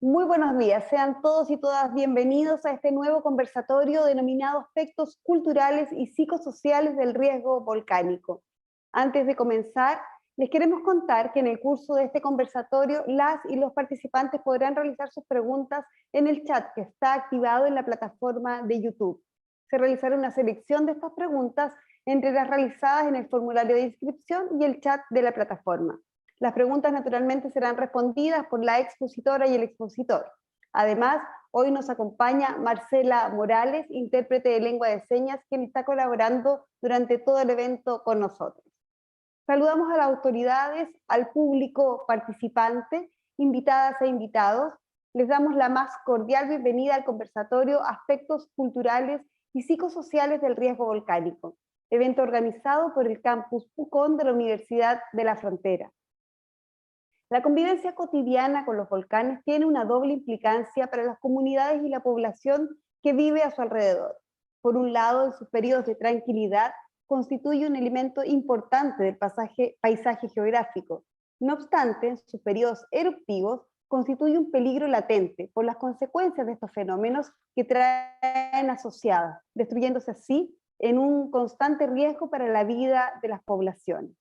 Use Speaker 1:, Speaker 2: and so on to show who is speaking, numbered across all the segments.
Speaker 1: Muy buenos días, sean todos y todas bienvenidos a este nuevo conversatorio denominado Aspectos Culturales y Psicosociales del Riesgo Volcánico. Antes de comenzar, les queremos contar que en el curso de este conversatorio las y los participantes podrán realizar sus preguntas en el chat que está activado en la plataforma de YouTube. Se realizará una selección de estas preguntas entre las realizadas en el formulario de inscripción y el chat de la plataforma. Las preguntas naturalmente serán respondidas por la expositora y el expositor. Además, hoy nos acompaña Marcela Morales, intérprete de lengua de señas, quien está colaborando durante todo el evento con nosotros. Saludamos a las autoridades, al público participante, invitadas e invitados. Les damos la más cordial bienvenida al conversatorio Aspectos Culturales y Psicosociales del Riesgo Volcánico, evento organizado por el Campus Pucón de la Universidad de la Frontera. La convivencia cotidiana con los volcanes tiene una doble implicancia para las comunidades y la población que vive a su alrededor. Por un lado, en sus periodos de tranquilidad, constituye un elemento importante del paisaje geográfico. No obstante, en sus periodos eruptivos, constituye un peligro latente por las consecuencias de estos fenómenos que traen asociadas, destruyéndose así en un constante riesgo para la vida de las poblaciones.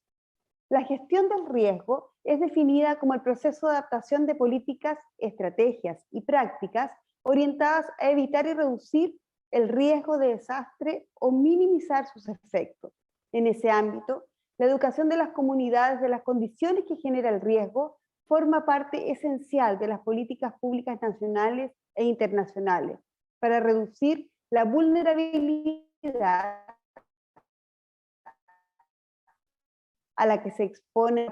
Speaker 1: La gestión del riesgo es definida como el proceso de adaptación de políticas, estrategias y prácticas orientadas a evitar y reducir el riesgo de desastre o minimizar sus efectos. En ese ámbito, la educación de las comunidades de las condiciones que genera el riesgo forma parte esencial de las políticas públicas nacionales e internacionales para reducir la vulnerabilidad a la que se expone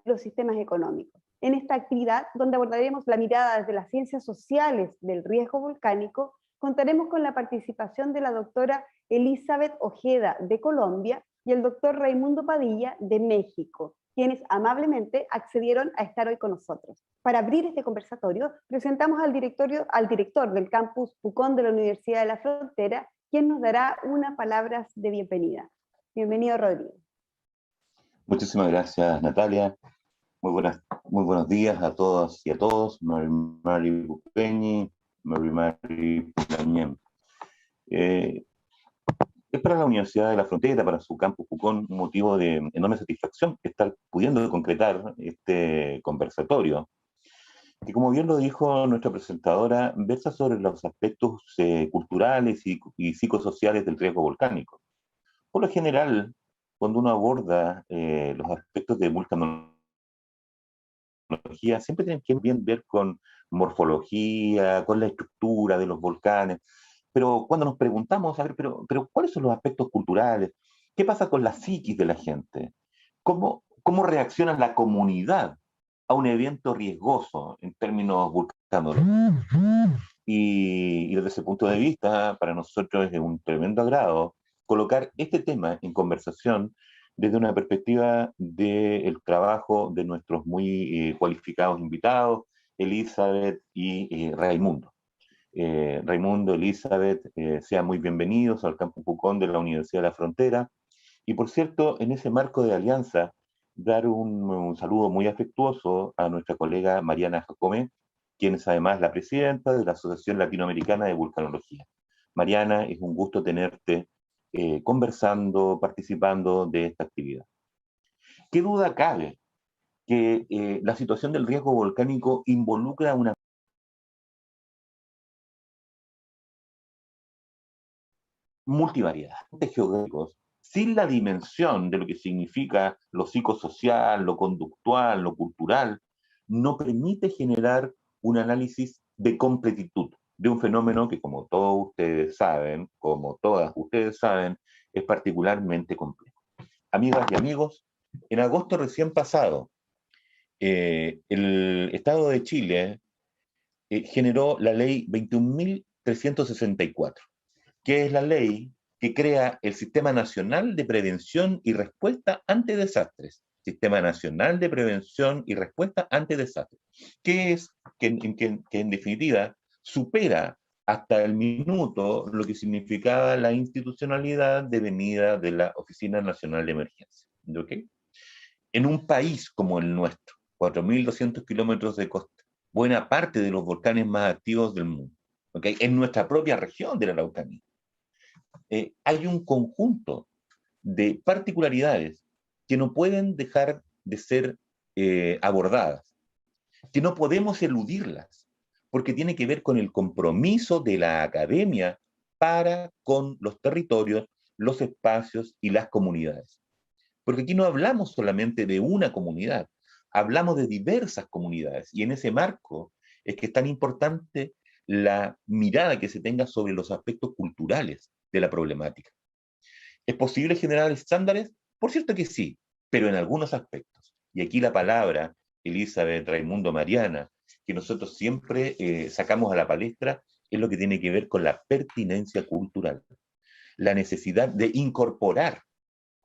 Speaker 1: los sistemas económicos. En esta actividad, donde abordaremos la mirada desde las ciencias sociales del riesgo volcánico, contaremos con la participación de la doctora Elizabeth Ojeda de Colombia y el doctor Raimundo Padilla de México, quienes amablemente accedieron a estar hoy con nosotros. Para abrir este conversatorio, presentamos al director del campus Pucón de la Universidad de la Frontera, quien nos dará unas palabras de bienvenida. Bienvenido, Rodrigo.
Speaker 2: Muchísimas gracias, Natalia. Muy buenos días a todas y a todos. Mari Bupeñi, Mari Pulañem. Es para la Universidad de la Frontera, para su campus Pucón, un motivo de enorme satisfacción estar pudiendo concretar este conversatorio, que, como bien lo dijo nuestra presentadora, versa sobre los aspectos culturales y psicosociales del riesgo volcánico. Por lo general, cuando uno aborda los aspectos de vulcanología, siempre tienen que ver con morfología, con la estructura de los volcanes, pero cuando nos preguntamos, a ver, pero ¿cuáles son los aspectos culturales? ¿Qué pasa con la psiquis de la gente? ¿Cómo reacciona la comunidad a un evento riesgoso en términos vulcanológicos? Y desde ese punto de vista, para nosotros es de un tremendo agrado colocar este tema en conversación desde una perspectiva del trabajo de nuestros muy cualificados invitados, Elizabeth y Raimundo. Raimundo, Elizabeth, sean muy bienvenidos al Campus Pucón de la Universidad de la Frontera. Y por cierto, en ese marco de alianza, dar un saludo muy afectuoso a nuestra colega Mariana Jacome, quien es además la presidenta de la Asociación Latinoamericana de Vulcanología. Mariana, es un gusto tenerte conversando, participando de esta actividad. ¿Qué duda cabe que la situación del riesgo volcánico involucra una multivariedad de geográficos sin la dimensión de lo que significa lo psicosocial, lo conductual, lo cultural, no permite generar un análisis de completitud de un fenómeno que, como todos ustedes saben, como todas ustedes saben, es particularmente complejo. Amigas y amigos, en agosto recién pasado, el Estado de Chile generó la ley 21.364, que es la ley que crea el Sistema Nacional de Prevención y Respuesta ante Desastres. Sistema Nacional de Prevención y Respuesta ante Desastres, que en definitiva supera hasta el minuto lo que significaba la institucionalidad devenida de la Oficina Nacional de Emergencia. ¿Okay? En un país como el nuestro, 4.200 kilómetros de costa, buena parte de los volcanes más activos del mundo, ¿okay? En nuestra propia región de la Araucanía. Hay un conjunto de particularidades que no pueden dejar de ser abordadas, que no podemos eludirlas, porque tiene que ver con el compromiso de la academia para con los territorios, los espacios y las comunidades. Porque aquí no hablamos solamente de una comunidad, hablamos de diversas comunidades, y en ese marco es que es tan importante la mirada que se tenga sobre los aspectos culturales de la problemática. ¿Es posible generar estándares? Por cierto que sí, pero en algunos aspectos. Y aquí la palabra, Elizabeth, Raimundo, Mariana, que nosotros siempre sacamos a la palestra, es lo que tiene que ver con la pertinencia cultural. La necesidad de incorporar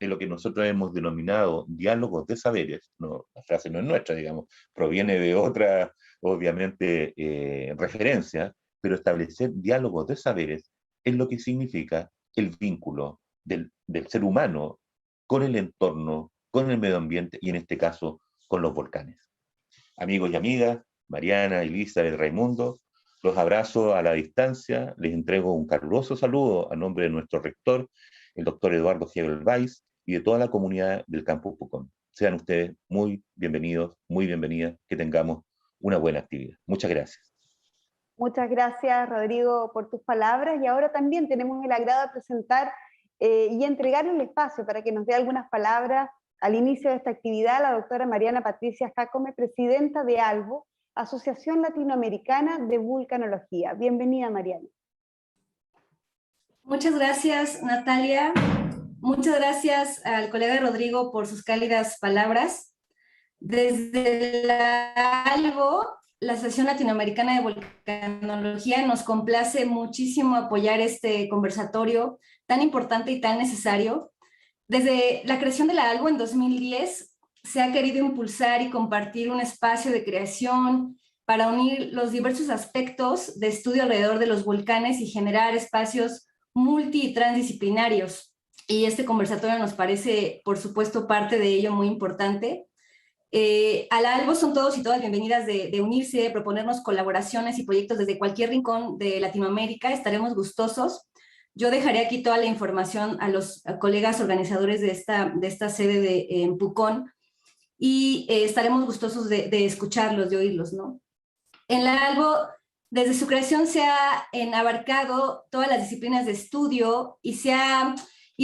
Speaker 2: en lo que nosotros hemos denominado diálogos de saberes, no, la frase no es nuestra, digamos, proviene de otra, obviamente, referencia, pero establecer diálogos de saberes es lo que significa el vínculo del ser humano con el entorno, con el medio ambiente y en este caso con los volcanes. Amigos y amigas, Mariana, Elizabeth, Raimundo, los abrazo a la distancia, les entrego un caluroso saludo a nombre de nuestro rector, el doctor Eduardo Giebel Weiss, y de toda la comunidad del Campus Pucón. Sean ustedes muy bienvenidos, muy bienvenidas, que tengamos una buena actividad. Muchas gracias.
Speaker 1: Muchas gracias, Rodrigo, por tus palabras, y ahora también tenemos el agrado de presentar y entregarle el espacio para que nos dé algunas palabras al inicio de esta actividad la doctora Mariana Patricia Jácome, presidenta de ALVO, Asociación Latinoamericana de Vulcanología. Bienvenida, Mariana.
Speaker 3: Muchas gracias, Natalia. Muchas gracias al colega Rodrigo por sus cálidas palabras. Desde la ALVO, la Asociación Latinoamericana de Vulcanología, nos complace muchísimo apoyar este conversatorio tan importante y tan necesario. Desde la creación de la ALVO en 2010, se ha querido impulsar y compartir un espacio de creación para unir los diversos aspectos de estudio alrededor de los volcanes y generar espacios multi y transdisciplinarios. Y este conversatorio nos parece, por supuesto, parte de ello muy importante. A la ALVO son todos y todas bienvenidas de unirse, de proponernos colaboraciones y proyectos desde cualquier rincón de Latinoamérica. Estaremos gustosos. Yo dejaré aquí toda la información a los colegas organizadores de esta sede en Pucón y estaremos gustosos de escucharlos, de oírlos, ¿no? En la ALVO, desde su creación se ha abarcado todas las disciplinas de estudio y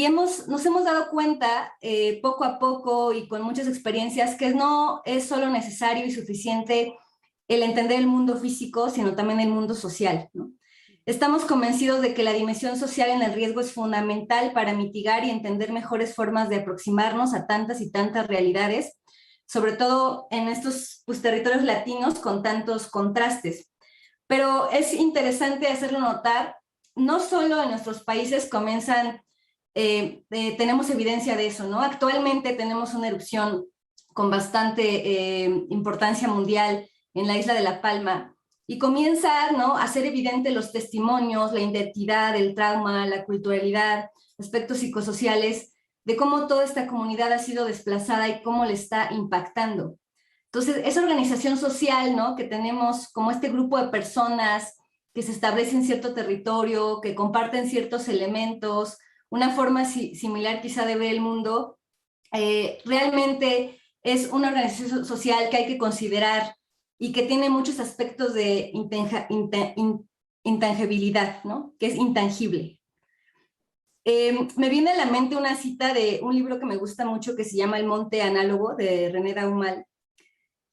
Speaker 3: nos hemos dado cuenta poco a poco y con muchas experiencias que no es solo necesario y suficiente el entender el mundo físico, sino también el mundo social, ¿no? Estamos convencidos de que la dimensión social en el riesgo es fundamental para mitigar y entender mejores formas de aproximarnos a tantas y tantas realidades, sobre todo en estos territorios latinos con tantos contrastes. Pero es interesante hacerlo notar, no solo en nuestros países tenemos evidencia de eso, ¿no? Actualmente tenemos una erupción con bastante importancia mundial en la isla de La Palma, y comienza, ¿no?, a ser evidente los testimonios, la identidad, el trauma, la culturalidad, aspectos psicosociales, de cómo toda esta comunidad ha sido desplazada y cómo le está impactando. Entonces, esa organización social, ¿no?, que tenemos como este grupo de personas que se establecen en cierto territorio, que comparten ciertos elementos, una forma similar quizá de ver el mundo, realmente es una organización social que hay que considerar y que tiene muchos aspectos de intangibilidad, ¿no?, que es intangible. Me viene a la mente una cita de un libro que me gusta mucho que se llama El Monte Análogo, de René Daumal,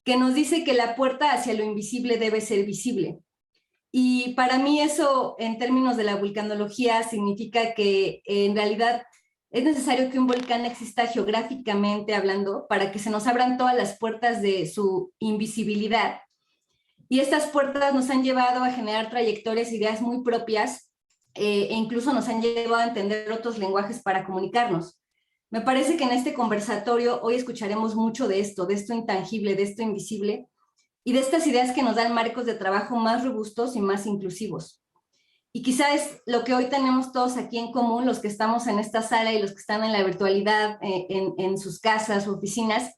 Speaker 3: que nos dice que la puerta hacia lo invisible debe ser visible. Y para mí eso, en términos de la vulcanología, significa que en realidad es necesario que un volcán exista geográficamente hablando para que se nos abran todas las puertas de su invisibilidad. Y estas puertas nos han llevado a generar trayectorias, ideas muy propias, e incluso nos han llevado a entender otros lenguajes para comunicarnos. Me parece que en este conversatorio hoy escucharemos mucho de esto intangible, de esto invisible, y de estas ideas que nos dan marcos de trabajo más robustos y más inclusivos. Y quizás es lo que hoy tenemos todos aquí en común, los que estamos en esta sala y los que están en la virtualidad, en sus casas o oficinas,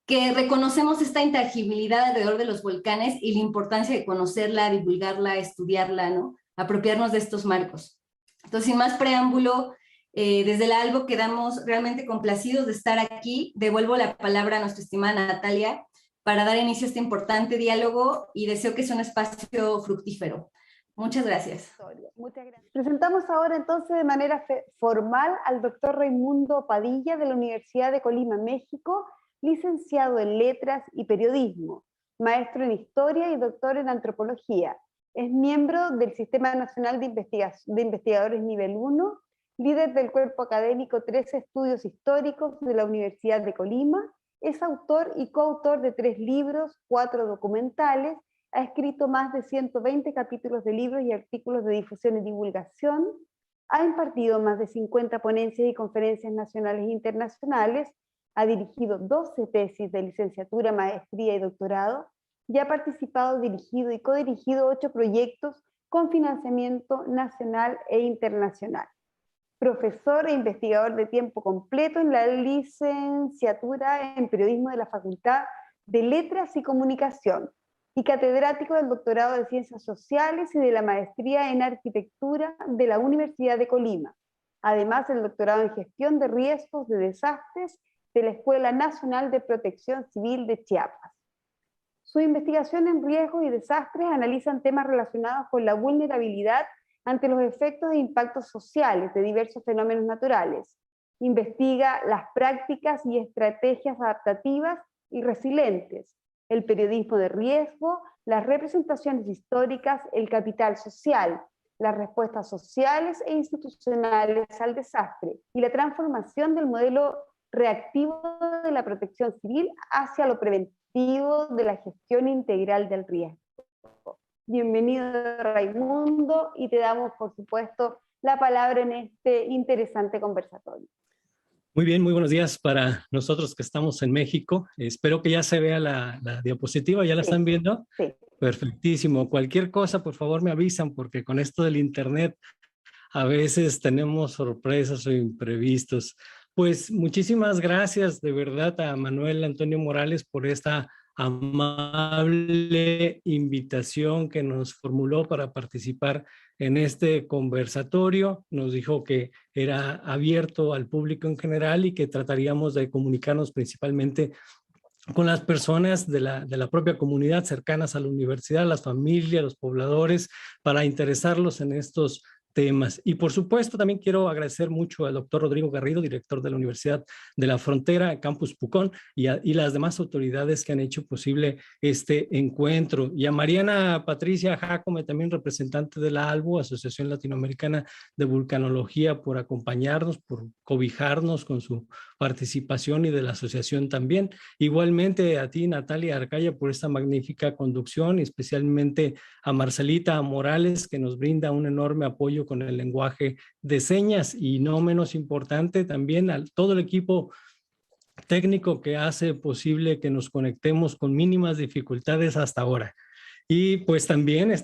Speaker 3: que reconocemos esta intangibilidad alrededor de los volcanes y la importancia de conocerla, divulgarla, estudiarla, ¿no? Apropiarnos de estos marcos. Entonces, sin más preámbulo, desde la ALBO quedamos realmente complacidos de estar aquí. Devuelvo la palabra a nuestra estimada Natalia para dar inicio a este importante diálogo y deseo que sea un espacio fructífero. Muchas gracias.
Speaker 1: Muchas gracias. Presentamos ahora entonces de manera formal al doctor Raimundo Padilla de la Universidad de Colima, México, licenciado en Letras y Periodismo, maestro en Historia y doctor en Antropología. Es miembro del Sistema Nacional de Investigadores Nivel 1, líder del cuerpo académico 13 Estudios Históricos de la Universidad de Colima, es autor y coautor de 3 libros, 4 documentales, ha escrito más de 120 capítulos de libros y artículos de difusión y divulgación, ha impartido más de 50 ponencias y conferencias nacionales e internacionales, ha dirigido 12 tesis de licenciatura, maestría y doctorado, y ha participado, dirigido y codirigido 8 proyectos con financiamiento nacional e internacional. Profesor e investigador de tiempo completo en la licenciatura en Periodismo de la Facultad de Letras y Comunicación, y catedrático del doctorado de Ciencias Sociales y de la maestría en Arquitectura de la Universidad de Colima, además del doctorado en Gestión de Riesgos de Desastres de la Escuela Nacional de Protección Civil de Chiapas. Su investigación en riesgos y desastres analizan temas relacionados con la vulnerabilidad ante los efectos e impactos sociales de diversos fenómenos naturales. Investiga las prácticas y estrategias adaptativas y resilientes, el periodismo de riesgo, las representaciones históricas, el capital social, las respuestas sociales e institucionales al desastre y la transformación del modelo reactivo de la protección civil hacia lo preventivo de la gestión integral del riesgo. Bienvenido, Raimundo, y te damos, por supuesto, la palabra en este interesante conversatorio.
Speaker 4: Muy bien, muy buenos días para nosotros que estamos en México. Espero que ya se vea la diapositiva, ¿ya la están viendo?
Speaker 1: Sí.
Speaker 4: Perfectísimo. Cualquier cosa, por favor, me avisan, porque con esto del internet a veces tenemos sorpresas o imprevistos. Pues muchísimas gracias de verdad a Manuel Antonio Morales por esta amable invitación que nos formuló para participar en este conversatorio. Nos dijo que era abierto al público en general y que trataríamos de comunicarnos principalmente con las personas de la propia comunidad cercanas a la universidad, las familias, los pobladores, para interesarlos en estos temas. Y por supuesto también quiero agradecer mucho al doctor Rodrigo Garrido, director de la Universidad de la Frontera, Campus Pucón, y las demás autoridades que han hecho posible este encuentro. Y a Mariana Patricia Jácome, también representante de la ALBO, Asociación Latinoamericana de Vulcanología, por acompañarnos, por cobijarnos con su participación, y de la asociación también. Igualmente a ti, Natalia Arcaya, por esta magnífica conducción, y especialmente a Marcelita Morales, que nos brinda un enorme apoyo con el lenguaje de señas, y no menos importante también a todo el equipo técnico que hace posible que nos conectemos con mínimas dificultades hasta ahora. Y pues también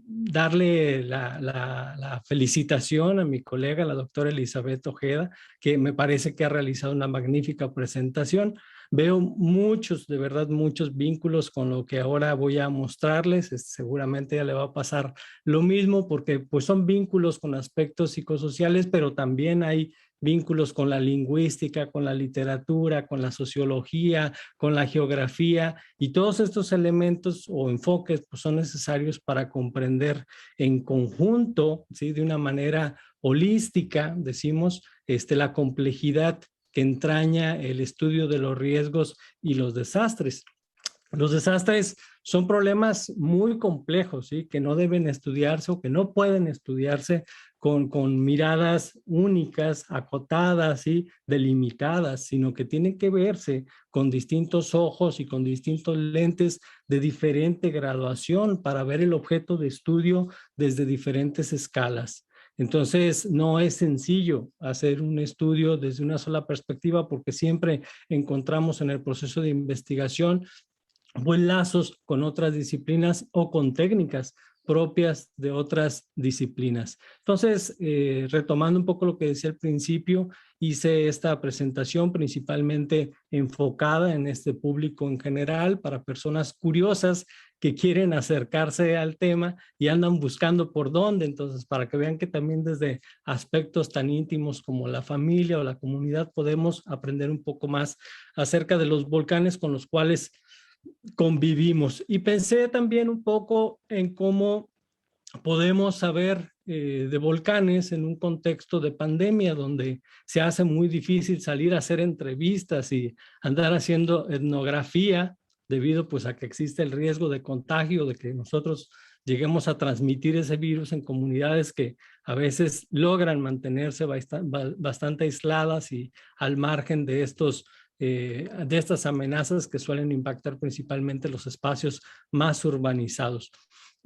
Speaker 4: darle la felicitación a mi colega, la doctora Elizabeth Ojeda, que me parece que ha realizado una magnífica presentación. Veo muchos, de verdad, muchos vínculos con lo que ahora voy a mostrarles. Seguramente ya le va a pasar lo mismo, porque pues son vínculos con aspectos psicosociales, pero también hay vínculos con la lingüística, con la literatura, con la sociología, con la geografía, y todos estos elementos o enfoques pues son necesarios para comprender en conjunto, ¿sí? De una manera holística, decimos, la complejidad que entraña el estudio de los riesgos y los desastres. Los desastres son problemas muy complejos, ¿sí? Que no deben estudiarse o que no pueden estudiarse con miradas únicas, acotadas, ¿sí? Delimitadas, sino que tienen que verse con distintos ojos y con distintos lentes de diferente graduación para ver el objeto de estudio desde diferentes escalas. Entonces, no es sencillo hacer un estudio desde una sola perspectiva, porque siempre encontramos en el proceso de investigación pues lazos con otras disciplinas o con técnicas propias de otras disciplinas. Entonces, retomando un poco lo que decía al principio, hice esta presentación principalmente enfocada en este público en general, para personas curiosas que quieren acercarse al tema y andan buscando por dónde. Entonces, para que vean que también desde aspectos tan íntimos como la familia o la comunidad podemos aprender un poco más acerca de los volcanes con los cuales convivimos. Y pensé también un poco en cómo podemos saber de volcanes en un contexto de pandemia donde se hace muy difícil salir a hacer entrevistas y andar haciendo etnografía debido pues a que existe el riesgo de contagio, de que nosotros lleguemos a transmitir ese virus en comunidades que a veces logran mantenerse bastante aisladas y al margen de estas amenazas que suelen impactar principalmente los espacios más urbanizados.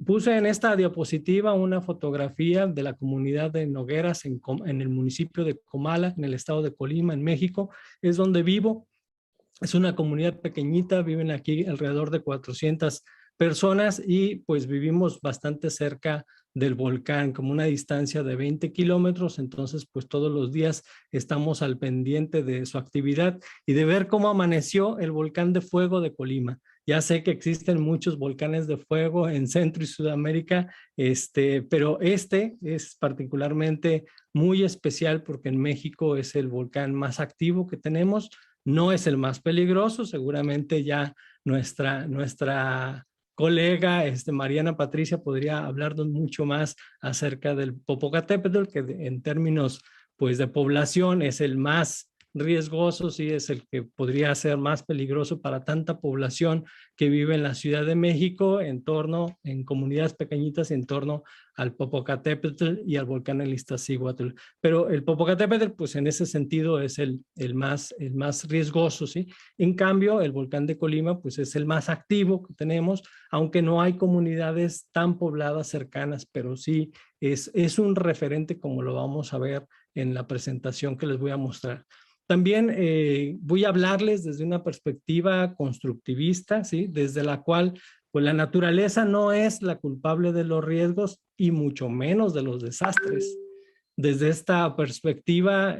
Speaker 4: Puse en esta diapositiva una fotografía de la comunidad de Nogueras en el municipio de Comala, en el estado de Colima, en México. Es donde vivo. Es una comunidad pequeñita, viven aquí alrededor de 400 personas y pues vivimos bastante cerca del volcán, como una distancia de 20 kilómetros, entonces pues todos los días estamos al pendiente de su actividad y de ver cómo amaneció el volcán de fuego de Colima. Ya sé que existen muchos volcanes de fuego en Centro y Sudamérica, pero este es particularmente muy especial porque en México es el volcán más activo que tenemos. No es el más peligroso, seguramente ya nuestra colega Mariana Patricia podría hablarnos mucho más acerca del Popocatépetl, que en términos pues de población es el más riesgoso, sí, es el que podría ser más peligroso para tanta población que vive en la Ciudad de México, en comunidades pequeñitas en torno al Popocatépetl y al volcán el Iztaccíhuatl. Pero el Popocatépetl, pues en ese sentido es el más riesgoso, ¿sí? En cambio, el volcán de Colima, pues es el más activo que tenemos, aunque no hay comunidades tan pobladas cercanas, pero sí es un referente como lo vamos a ver en la presentación que les voy a mostrar. También voy a hablarles desde una perspectiva constructivista, ¿sí? Desde la cual pues la naturaleza no es la culpable de los riesgos y mucho menos de los desastres. Desde esta perspectiva,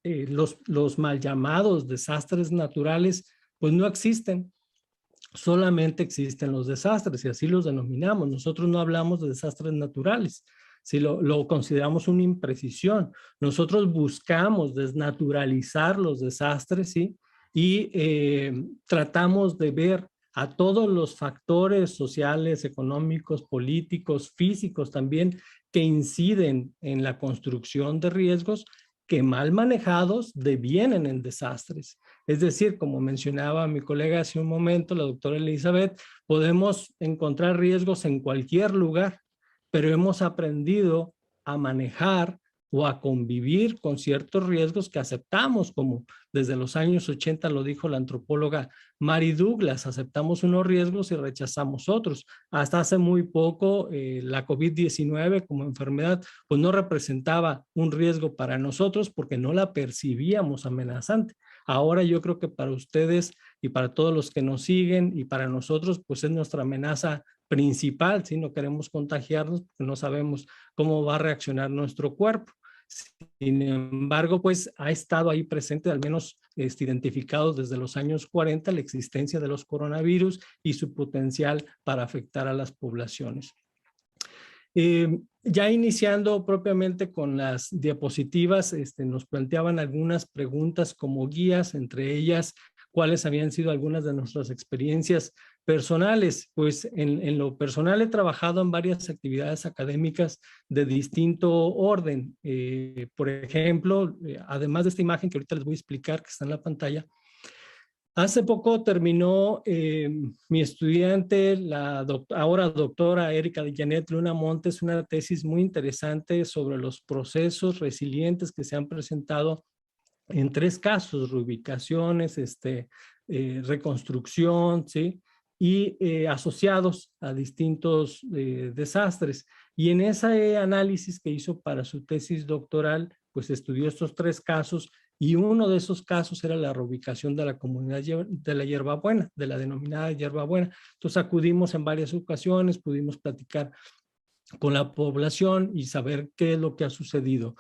Speaker 4: los mal llamados desastres naturales pues no existen. Solamente existen los desastres y así los denominamos. Nosotros no hablamos de desastres naturales. Si lo consideramos una imprecisión, nosotros buscamos desnaturalizar los desastres, ¿sí? Y tratamos de ver a todos los factores sociales, económicos, políticos, físicos también, que inciden en la construcción de riesgos que mal manejados devienen en desastres. Es decir, como mencionaba mi colega hace un momento, la doctora Elizabeth, podemos encontrar riesgos en cualquier lugar, pero hemos aprendido a manejar o a convivir con ciertos riesgos que aceptamos, como desde los años 80 lo dijo la antropóloga Mary Douglas, aceptamos unos riesgos y rechazamos otros. Hasta hace muy poco la COVID-19 como enfermedad pues no representaba un riesgo para nosotros porque no la percibíamos amenazante. Ahora yo creo que para ustedes y para todos los que nos siguen y para nosotros pues es nuestra amenaza principal, si no queremos contagiarnos porque no sabemos cómo va a reaccionar nuestro cuerpo. Sin embargo, pues ha estado ahí presente, al menos identificado desde los años 40, la existencia de los coronavirus y su potencial para afectar a las poblaciones. Ya iniciando propiamente con las diapositivas, nos planteaban algunas preguntas como guías, entre ellas, cuáles habían sido algunas de nuestras experiencias personales. Pues en lo personal he trabajado en varias actividades académicas de distinto orden. Por ejemplo, además de esta imagen que ahorita les voy a explicar, que está en la pantalla, hace poco terminó mi estudiante, ahora doctora Erika de Janet Luna Montes, una tesis muy interesante sobre los procesos resilientes que se han presentado en 3 casos: reubicaciones, reconstrucción, ¿sí? Y asociados a distintos desastres. Y en ese análisis que hizo para su tesis doctoral, pues estudió estos 3 casos y uno de esos casos era la reubicación de la comunidad de la Hierbabuena, de la denominada Hierbabuena. Entonces acudimos en varias ocasiones, pudimos platicar con la población y saber qué es lo que ha sucedido.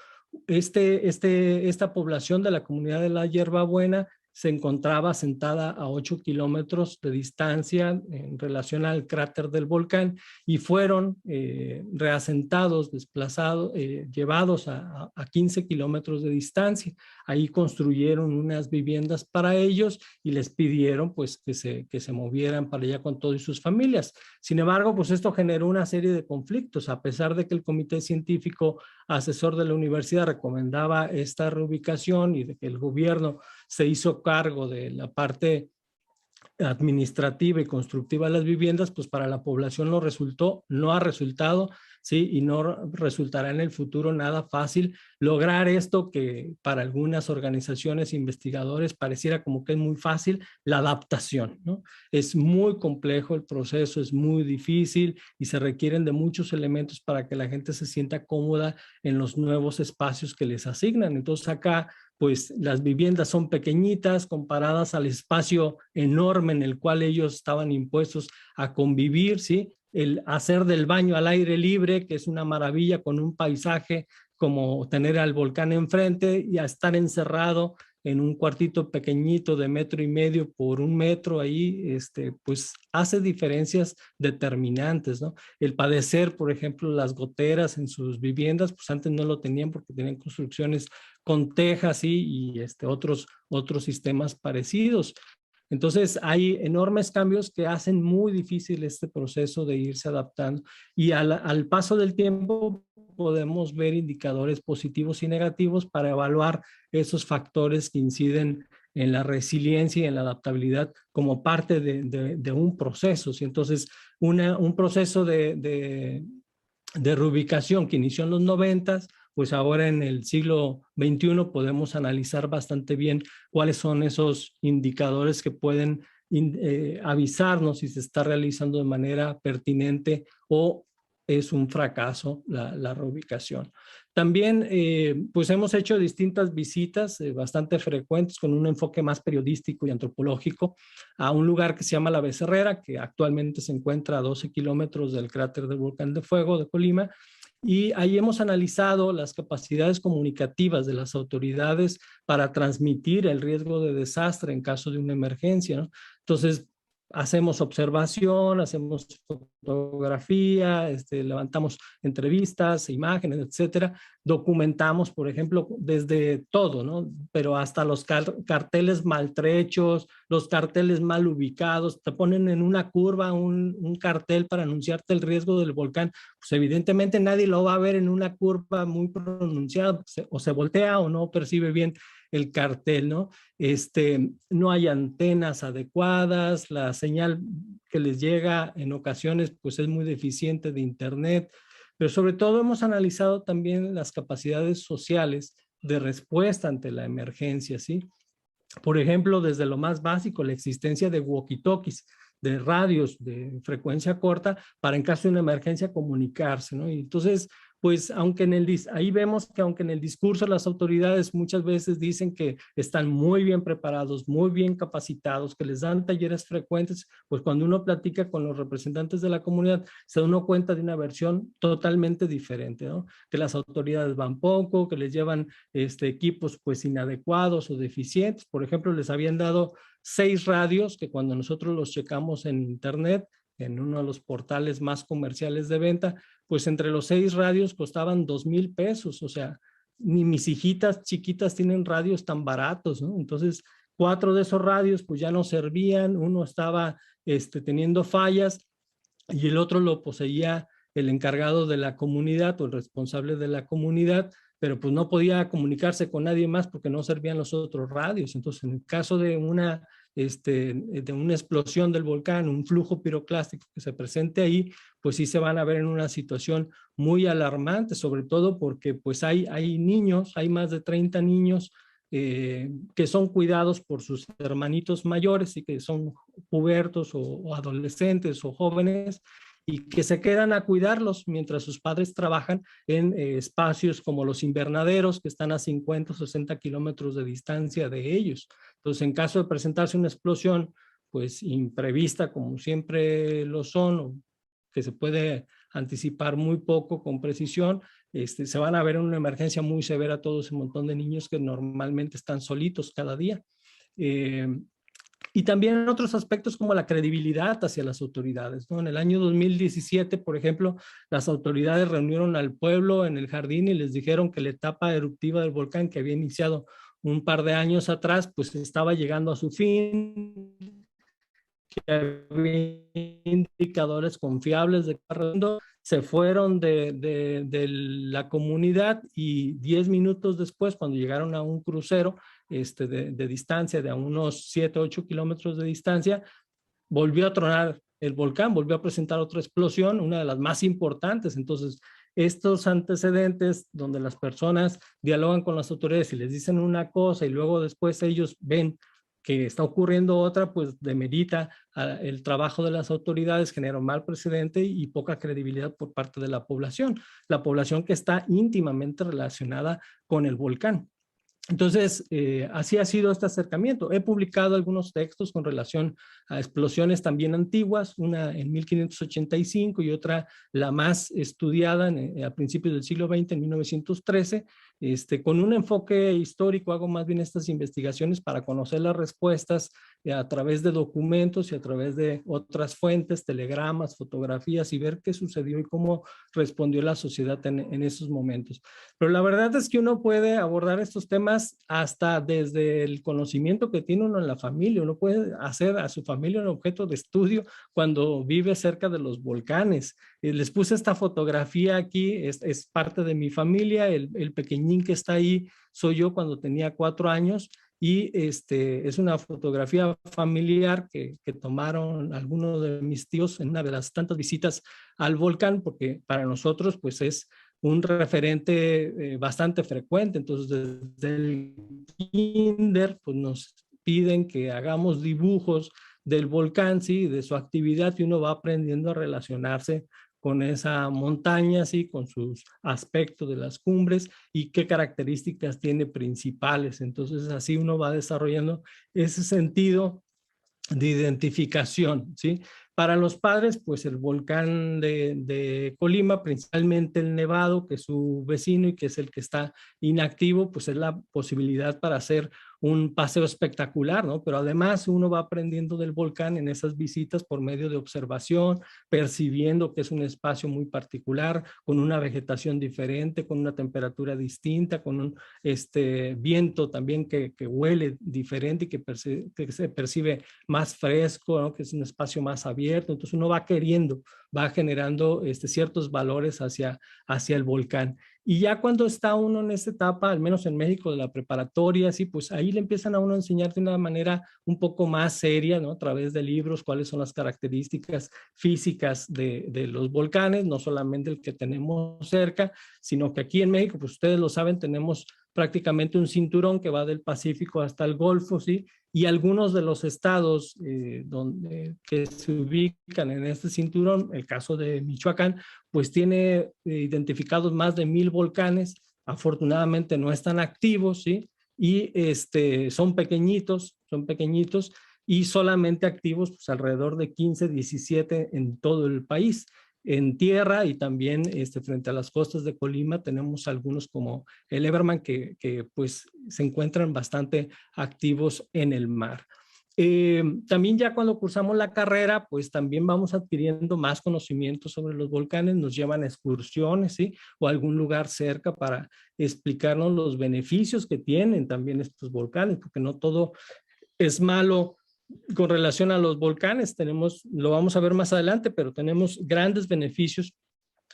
Speaker 4: Esta población de la comunidad de la Hierbabuena se encontraba asentada a 8 kilómetros de distancia en relación al cráter del volcán y fueron reasentados, desplazados, llevados a 15 kilómetros de distancia. Ahí construyeron unas viviendas para ellos y les pidieron pues que se movieran para allá con todos y sus familias. Sin embargo, pues esto generó una serie de conflictos, a pesar de que el comité científico asesor de la universidad recomendaba esta reubicación y de que el gobierno se hizo cargo de la parte administrativa y constructiva de las viviendas, pues para la población no ha resultado, ¿sí? Y no resultará en el futuro nada fácil lograr esto que para algunas organizaciones investigadores pareciera como que es muy fácil, la adaptación, ¿no? Es muy complejo el proceso, es muy difícil y se requieren de muchos elementos para que la gente se sienta cómoda en los nuevos espacios que les asignan. Entonces acá pues las viviendas son pequeñitas comparadas al espacio enorme en el cual ellos estaban impuestos a convivir, ¿sí? El hacer del baño al aire libre, que es una maravilla con un paisaje como tener al volcán enfrente, y a estar encerrado en un cuartito pequeñito de 1,5 metros por 1 metro ahí, pues hace diferencias determinantes, ¿no? El padecer, por ejemplo, las goteras en sus viviendas, pues antes no lo tenían porque tenían construcciones con tejas y otros sistemas parecidos. Entonces hay enormes cambios que hacen muy difícil este proceso de irse adaptando y al paso del tiempo podemos ver indicadores positivos y negativos para evaluar esos factores que inciden en la resiliencia y en la adaptabilidad como parte de un proceso. ¿Sí? Entonces un proceso de reubicación que inició en los 90s, pues ahora en el siglo XXI podemos analizar bastante bien cuáles son esos indicadores que pueden avisarnos si se está realizando de manera pertinente o es un fracaso la reubicación. También pues hemos hecho distintas visitas bastante frecuentes con un enfoque más periodístico y antropológico a un lugar que se llama La Becerrera, que actualmente se encuentra a 12 kilómetros del cráter del Volcán de Fuego de Colima. Y ahí hemos analizado las capacidades comunicativas de las autoridades para transmitir el riesgo de desastre en caso de una emergencia, ¿no? Entonces, hacemos observación, hacemos fotografía, levantamos entrevistas, imágenes, etcétera. Documentamos, por ejemplo, desde todo, ¿no? Pero hasta los carteles maltrechos, los carteles mal ubicados, te ponen en una curva un cartel para anunciarte el riesgo del volcán. Pues evidentemente nadie lo va a ver en una curva muy pronunciada, o se voltea o no percibe bien el cartel, ¿no? No hay antenas adecuadas, la señal que les llega en ocasiones pues es muy deficiente de internet, pero sobre todo hemos analizado también las capacidades sociales de respuesta ante la emergencia, ¿sí? Por ejemplo, desde lo más básico, la existencia de walkie-talkies, de radios de frecuencia corta para en caso de una emergencia comunicarse, ¿no? Y entonces, pues ahí vemos que aunque en el discurso las autoridades muchas veces dicen que están muy bien preparados, muy bien capacitados, que les dan talleres frecuentes, pues cuando uno platica con los representantes de la comunidad se da uno cuenta de una versión totalmente diferente, ¿no? Que las autoridades van poco, que les llevan equipos pues inadecuados o deficientes. Por ejemplo, les habían dado 6 radios que cuando nosotros los checamos en internet, en uno de los portales más comerciales de venta, pues entre los 6 radios costaban 2,000 pesos. O sea, ni mis hijitas chiquitas tienen radios tan baratos, ¿no? Entonces, 4 de esos radios pues ya no servían, uno estaba teniendo fallas y el otro lo poseía el encargado de la comunidad o el responsable de la comunidad, pero pues no podía comunicarse con nadie más porque no servían los otros radios. Entonces, en el caso de una explosión del volcán, un flujo piroclástico que se presente ahí, pues sí se van a ver en una situación muy alarmante, sobre todo porque pues hay niños, hay más de 30 niños que son cuidados por sus hermanitos mayores y que son pubertos o adolescentes o jóvenes, y que se quedan a cuidarlos mientras sus padres trabajan en espacios como los invernaderos que están a 50 o 60 kilómetros de distancia de ellos. Entonces, en caso de presentarse una explosión, pues imprevista como siempre lo son, o que se puede anticipar muy poco con precisión, se van a ver en una emergencia muy severa todo ese montón de niños que normalmente están solitos cada día. Y también en otros aspectos como la credibilidad hacia las autoridades, ¿no? En el año 2017, por ejemplo, las autoridades reunieron al pueblo en el jardín y les dijeron que la etapa eruptiva del volcán que había iniciado un par de años atrás, pues estaba llegando a su fin, que había indicadores confiables de carrendo. Se fueron de la comunidad y 10 minutos después, cuando llegaron a un crucero de distancia, de a unos 7, 8 kilómetros de distancia, volvió a tronar el volcán, volvió a presentar otra explosión, una de las más importantes. Entonces, estos antecedentes donde las personas dialogan con las autoridades y les dicen una cosa y luego después ellos ven que está ocurriendo otra, pues demerita el trabajo de las autoridades, genera un mal precedente y poca credibilidad por parte de la población que está íntimamente relacionada con el volcán. Entonces, así ha sido este acercamiento. He publicado algunos textos con relación a explosiones también antiguas, una en 1585 y otra la más estudiada a principios del siglo XX, en 1913, con un enfoque histórico. Hago más bien estas investigaciones para conocer las respuestas a través de documentos y a través de otras fuentes, telegramas, fotografías, y ver qué sucedió y cómo respondió la sociedad en esos momentos. Pero la verdad es que uno puede abordar estos temas hasta desde el conocimiento que tiene uno en la familia. Uno puede hacer a su familia un objeto de estudio cuando vive cerca de los volcanes. Les puse esta fotografía aquí, es parte de mi familia. El pequeñín que está ahí soy yo cuando tenía 4 años. Y es una fotografía familiar que tomaron algunos de mis tíos en una de las tantas visitas al volcán, porque para nosotros pues es un referente bastante frecuente. Entonces desde el kinder pues nos piden que hagamos dibujos del volcán, sí, de su actividad, y uno va aprendiendo a relacionarse con esa montaña, ¿sí? Con sus aspectos de las cumbres y qué características tiene principales. Entonces así uno va desarrollando ese sentido de identificación, ¿sí? Para los padres, pues el volcán de Colima, principalmente el Nevado, que es su vecino y que es el que está inactivo, pues es la posibilidad para hacer un paseo espectacular, ¿no? Pero además uno va aprendiendo del volcán en esas visitas por medio de observación, percibiendo que es un espacio muy particular, con una vegetación diferente, con una temperatura distinta, con un viento también que huele diferente y que se percibe más fresco, ¿no? Que es un espacio más abierto. Entonces uno va queriendo, va generando ciertos valores hacia el volcán. Y ya cuando está uno en esta etapa, al menos en México, de la preparatoria, sí, pues ahí le empiezan a uno a enseñar de una manera un poco más seria, ¿no? A través de libros, cuáles son las características físicas de los volcanes, no solamente el que tenemos cerca, sino que aquí en México, pues ustedes lo saben, tenemos prácticamente un cinturón que va del Pacífico hasta el Golfo, ¿sí? Y algunos de los estados que se ubican en este cinturón, el caso de Michoacán, pues tiene identificados más de 1000 volcanes. Afortunadamente no están activos, ¿sí? Y son pequeñitos y solamente activos pues alrededor de 15, 17 en todo el país. En tierra y también frente a las costas de Colima tenemos algunos como el Everman que pues se encuentran bastante activos en el mar. También ya cuando cursamos la carrera, pues también vamos adquiriendo más conocimiento sobre los volcanes, nos llevan a excursiones, ¿sí? O a algún lugar cerca para explicarnos los beneficios que tienen también estos volcanes, porque no todo es malo. Con relación a los volcanes, lo vamos a ver más adelante, pero tenemos grandes beneficios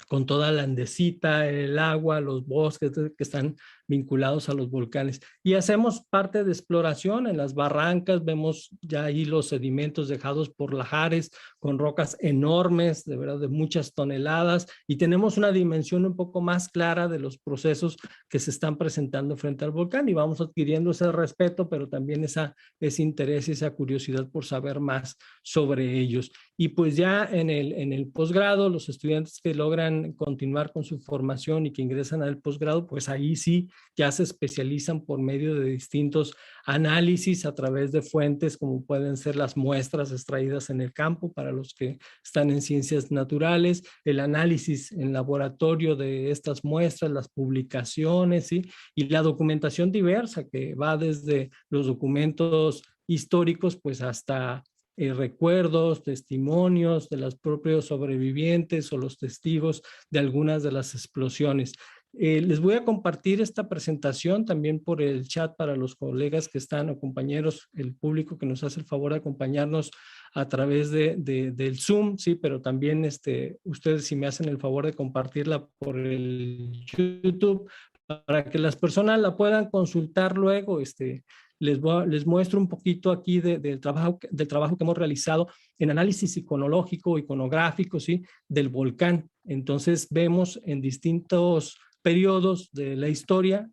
Speaker 4: con toda la andesita, el agua, los bosques que están vinculados a los volcanes. Y hacemos parte de exploración en las barrancas, vemos ya ahí los sedimentos dejados por lahares con rocas enormes, de verdad, de muchas toneladas, y tenemos una dimensión un poco más clara de los procesos que se están presentando frente al volcán, y vamos adquiriendo ese respeto, pero también ese interés y esa curiosidad por saber más sobre ellos. Y pues ya en el posgrado, los estudiantes que logran continuar con su formación y que ingresan al posgrado, pues ahí sí ya se especializan por medio de distintos análisis a través de fuentes como pueden ser las muestras extraídas en el campo para los que están en ciencias naturales, el análisis en laboratorio de estas muestras, las publicaciones, ¿sí? Y la documentación diversa que va desde los documentos históricos pues hasta recuerdos, testimonios de los propios sobrevivientes o los testigos de algunas de las explosiones. Les voy a compartir esta presentación también por el chat para los colegas que están o compañeros, el público que nos hace el favor de acompañarnos a través del Zoom, sí, pero también ustedes si me hacen el favor de compartirla por el YouTube para que las personas la puedan consultar luego. Les muestro un poquito aquí del trabajo que hemos realizado en análisis iconológico, iconográfico, ¿sí? Del volcán. Entonces vemos en distintos periodos de la historia,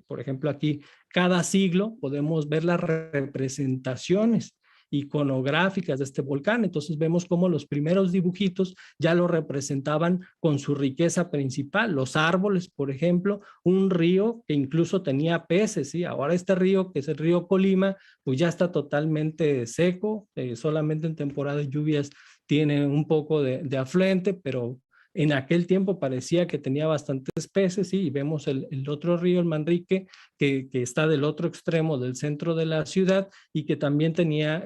Speaker 4: por ejemplo aquí, cada siglo podemos ver las representaciones iconográficas de este volcán. Entonces vemos cómo los primeros dibujitos ya lo representaban con su riqueza principal, los árboles, por ejemplo, un río que incluso tenía peces, ¿sí? Ahora este río, que es el río Colima, pues ya está totalmente seco, solamente en temporada de lluvias tiene un poco de afluente, pero en aquel tiempo parecía que tenía bastantes peces, ¿sí? Y vemos el otro río, el Manrique, que está del otro extremo del centro de la ciudad y que también tenía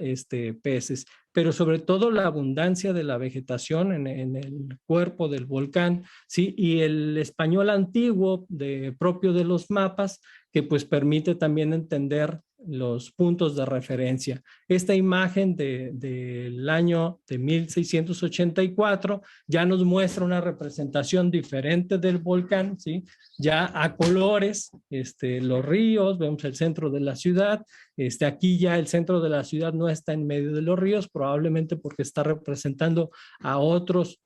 Speaker 4: peces. Pero sobre todo la abundancia de la vegetación en el cuerpo del volcán, ¿sí? Y el español antiguo propio de los mapas, que pues permite también entender los puntos de referencia. Esta imagen del año de 1684 ya nos muestra una representación diferente del volcán, ¿sí? Ya a colores, los ríos, vemos el centro de la ciudad, aquí ya el centro de la ciudad no está en medio de los ríos, probablemente porque está representando a otros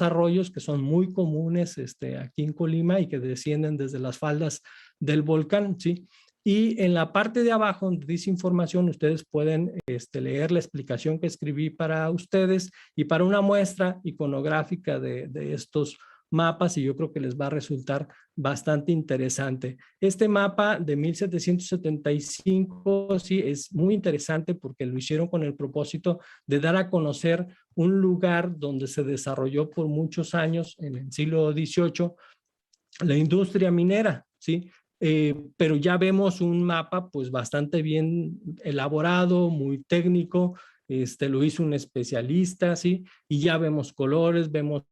Speaker 4: arroyos que son muy comunes aquí en Colima y que descienden desde las faldas del volcán, ¿sí? Y en la parte de abajo, donde dice información, ustedes pueden leer la explicación que escribí para ustedes y para una muestra iconográfica de estos mapas, y yo creo que les va a resultar bastante interesante. Este mapa de 1775, sí, es muy interesante porque lo hicieron con el propósito de dar a conocer un lugar donde se desarrolló por muchos años, en el siglo XVIII, la industria minera, ¿sí? Pero ya vemos un mapa pues bastante bien elaborado, muy técnico, lo hizo un especialista, ¿sí? Y ya vemos colores, vemos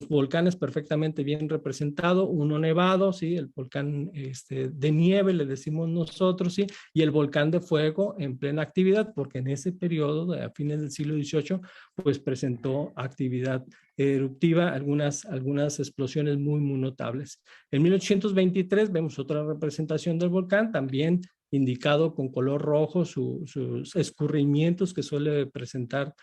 Speaker 4: volcanes perfectamente bien representado, uno nevado, ¿sí? El volcán de nieve, le decimos nosotros, ¿sí? Y el volcán de fuego en plena actividad, porque en ese periodo, a fines del siglo XVIII, pues presentó actividad eruptiva, algunas explosiones muy, muy notables. En 1823 vemos otra representación del volcán, también indicado con color rojo sus escurrimientos que suele presentar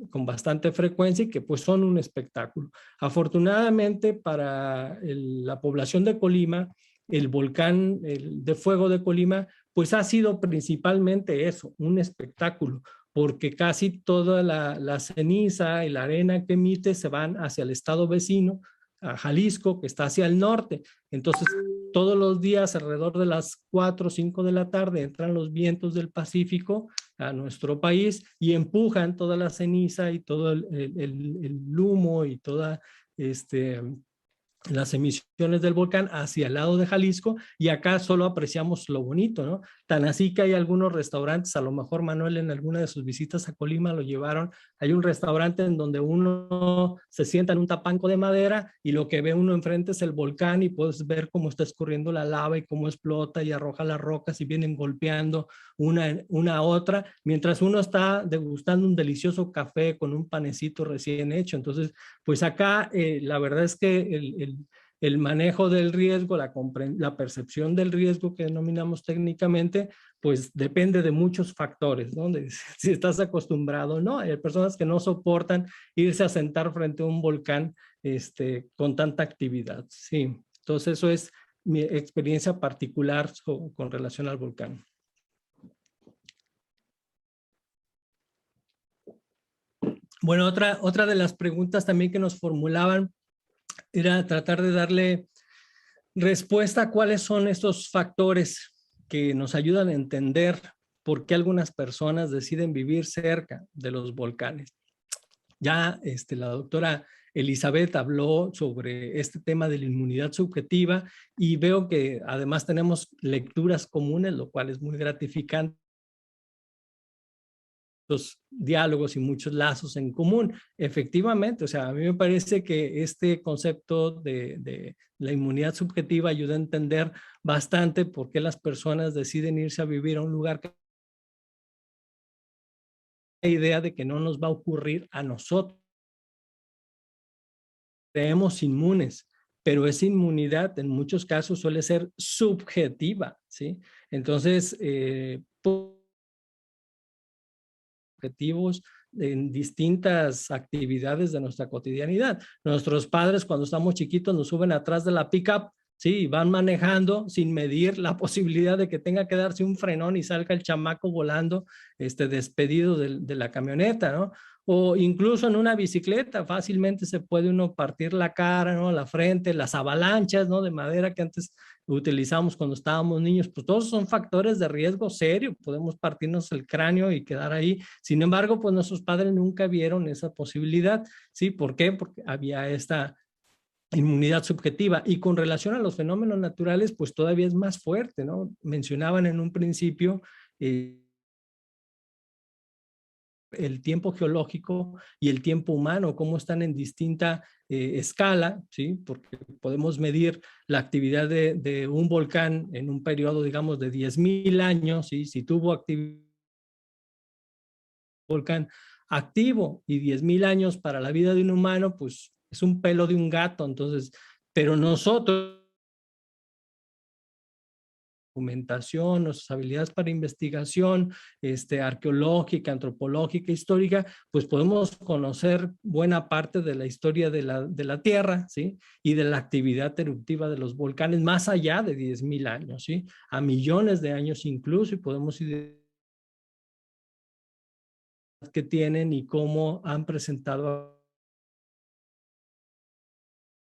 Speaker 4: con bastante frecuencia y que pues son un espectáculo. Afortunadamente para la población de Colima, el volcán de fuego de Colima pues ha sido principalmente eso, un espectáculo, porque casi toda la ceniza y la arena que emite se van hacia el estado vecino, a Jalisco, que está hacia el norte. Entonces, todos los días alrededor de las 4 o 5 de la tarde entran los vientos del Pacífico a nuestro país y empujan toda la ceniza y todo el humo y toda las emisiones del volcán hacia el lado de Jalisco, y acá solo apreciamos lo bonito, ¿no? Tan así que hay algunos restaurantes, a lo mejor Manuel en alguna de sus visitas a Colima lo llevaron, hay un restaurante en donde uno se sienta en un tapanco de madera y lo que ve uno enfrente es el volcán y puedes ver cómo está escurriendo la lava y cómo explota y arroja las rocas y vienen golpeando una a otra, mientras uno está degustando un delicioso café con un panecito recién hecho. Entonces, pues acá la verdad es que el manejo del riesgo, la percepción del riesgo que denominamos técnicamente, pues depende de muchos factores, ¿no? Si estás acostumbrado o no. Hay personas que no soportan irse a sentar frente a un volcán con tanta actividad. Sí, entonces eso es mi experiencia particular con relación al volcán. Bueno, otra de las preguntas también que nos formulaban era tratar de darle respuesta a cuáles son estos factores que nos ayudan a entender por qué algunas personas deciden vivir cerca de los volcanes. Ya la doctora Elizabeth habló sobre este tema de la inmunidad subjetiva y veo que además tenemos lecturas comunes, lo cual es muy gratificante. Los diálogos y muchos lazos en común. Efectivamente, o sea, a mí me parece que este concepto de la inmunidad subjetiva ayuda a entender bastante por qué las personas deciden irse a vivir a un lugar que la idea de que no nos va a ocurrir a nosotros. Creemos inmunes, pero esa inmunidad en muchos casos suele ser subjetiva, ¿sí? Entonces, objetivos en distintas actividades de nuestra cotidianidad. Nuestros padres cuando estamos chiquitos nos suben atrás de la pick-up, sí, van manejando sin medir la posibilidad de que tenga que darse un frenón y salga el chamaco volando despedido de la camioneta, ¿no? O incluso en una bicicleta fácilmente se puede uno partir la cara, ¿no? La frente, las avalanchas, ¿no? De madera que antes utilizamos cuando estábamos niños, pues todos son factores de riesgo serio, podemos partirnos el cráneo y quedar ahí. Sin embargo, pues nuestros padres nunca vieron esa posibilidad, ¿sí? ¿Por qué? Porque había esta inmunidad subjetiva. Y con relación a los fenómenos naturales, pues todavía es más fuerte, ¿no? Mencionaban en un principio el tiempo geológico y el tiempo humano, cómo están en distinta escala, ¿sí? Porque podemos medir la actividad de un volcán en un periodo, digamos, de 10,000 años, ¿sí? Si tuvo actividad volcán activo y 10,000 años para la vida de un humano, pues es un pelo de un gato. Entonces, pero nosotros, documentación, nuestras habilidades para investigación arqueológica, antropológica, histórica, pues podemos conocer buena parte de la historia de la Tierra, ¿sí? Y de la actividad eruptiva de los volcanes más allá de 10,000 años, ¿sí? A millones de años incluso, y podemos identificar que tienen y cómo han presentado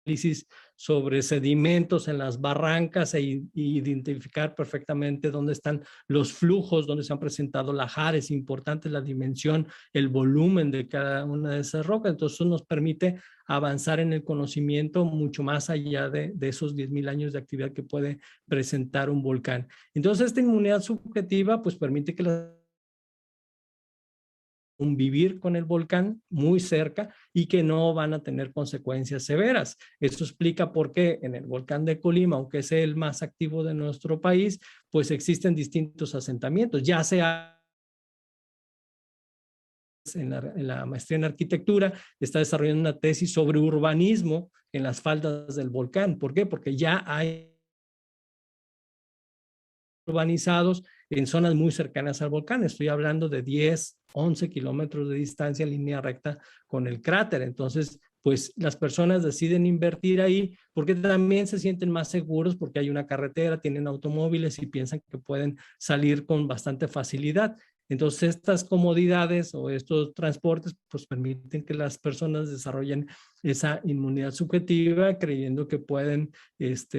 Speaker 4: análisis sobre sedimentos en las barrancas e identificar perfectamente dónde están los flujos, dónde se han presentado lajares. Es importante la dimensión, el volumen de cada una de esas rocas. Entonces eso nos permite avanzar en el conocimiento mucho más allá de esos 10,000 años de actividad que puede presentar un volcán. Entonces esta inmunidad subjetiva pues permite que convivir con el volcán muy cerca y que no van a tener consecuencias severas. Esto explica por qué en el volcán de Colima, aunque es el más activo de nuestro país, pues existen distintos asentamientos, ya sea en la maestría en arquitectura, está desarrollando una tesis sobre urbanismo en las faldas del volcán. ¿Por qué? Porque ya hay urbanizados en zonas muy cercanas al volcán. Estoy hablando de 10, 11 kilómetros de distancia en línea recta con el cráter. Entonces, pues las personas deciden invertir ahí porque también se sienten más seguros porque hay una carretera, tienen automóviles y piensan que pueden salir con bastante facilidad. Entonces, estas comodidades o estos transportes pues permiten que las personas desarrollen esa inmunidad subjetiva creyendo que pueden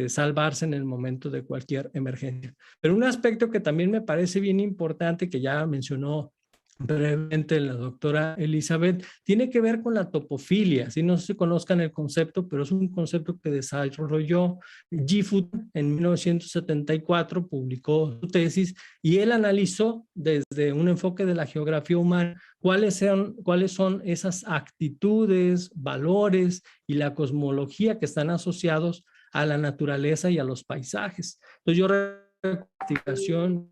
Speaker 4: salvarse en el momento de cualquier emergencia. Pero un aspecto que también me parece bien importante, que ya mencionó brevemente la doctora Elizabeth, tiene que ver con la topofilia. Si no se conozcan el concepto, pero es un concepto que desarrolló Gifford en 1974, publicó su tesis y él analizó desde un enfoque de la geografía humana cuáles son esas actitudes, valores y la cosmología que están asociados a la naturaleza y a los paisajes. Entonces yo recuerdo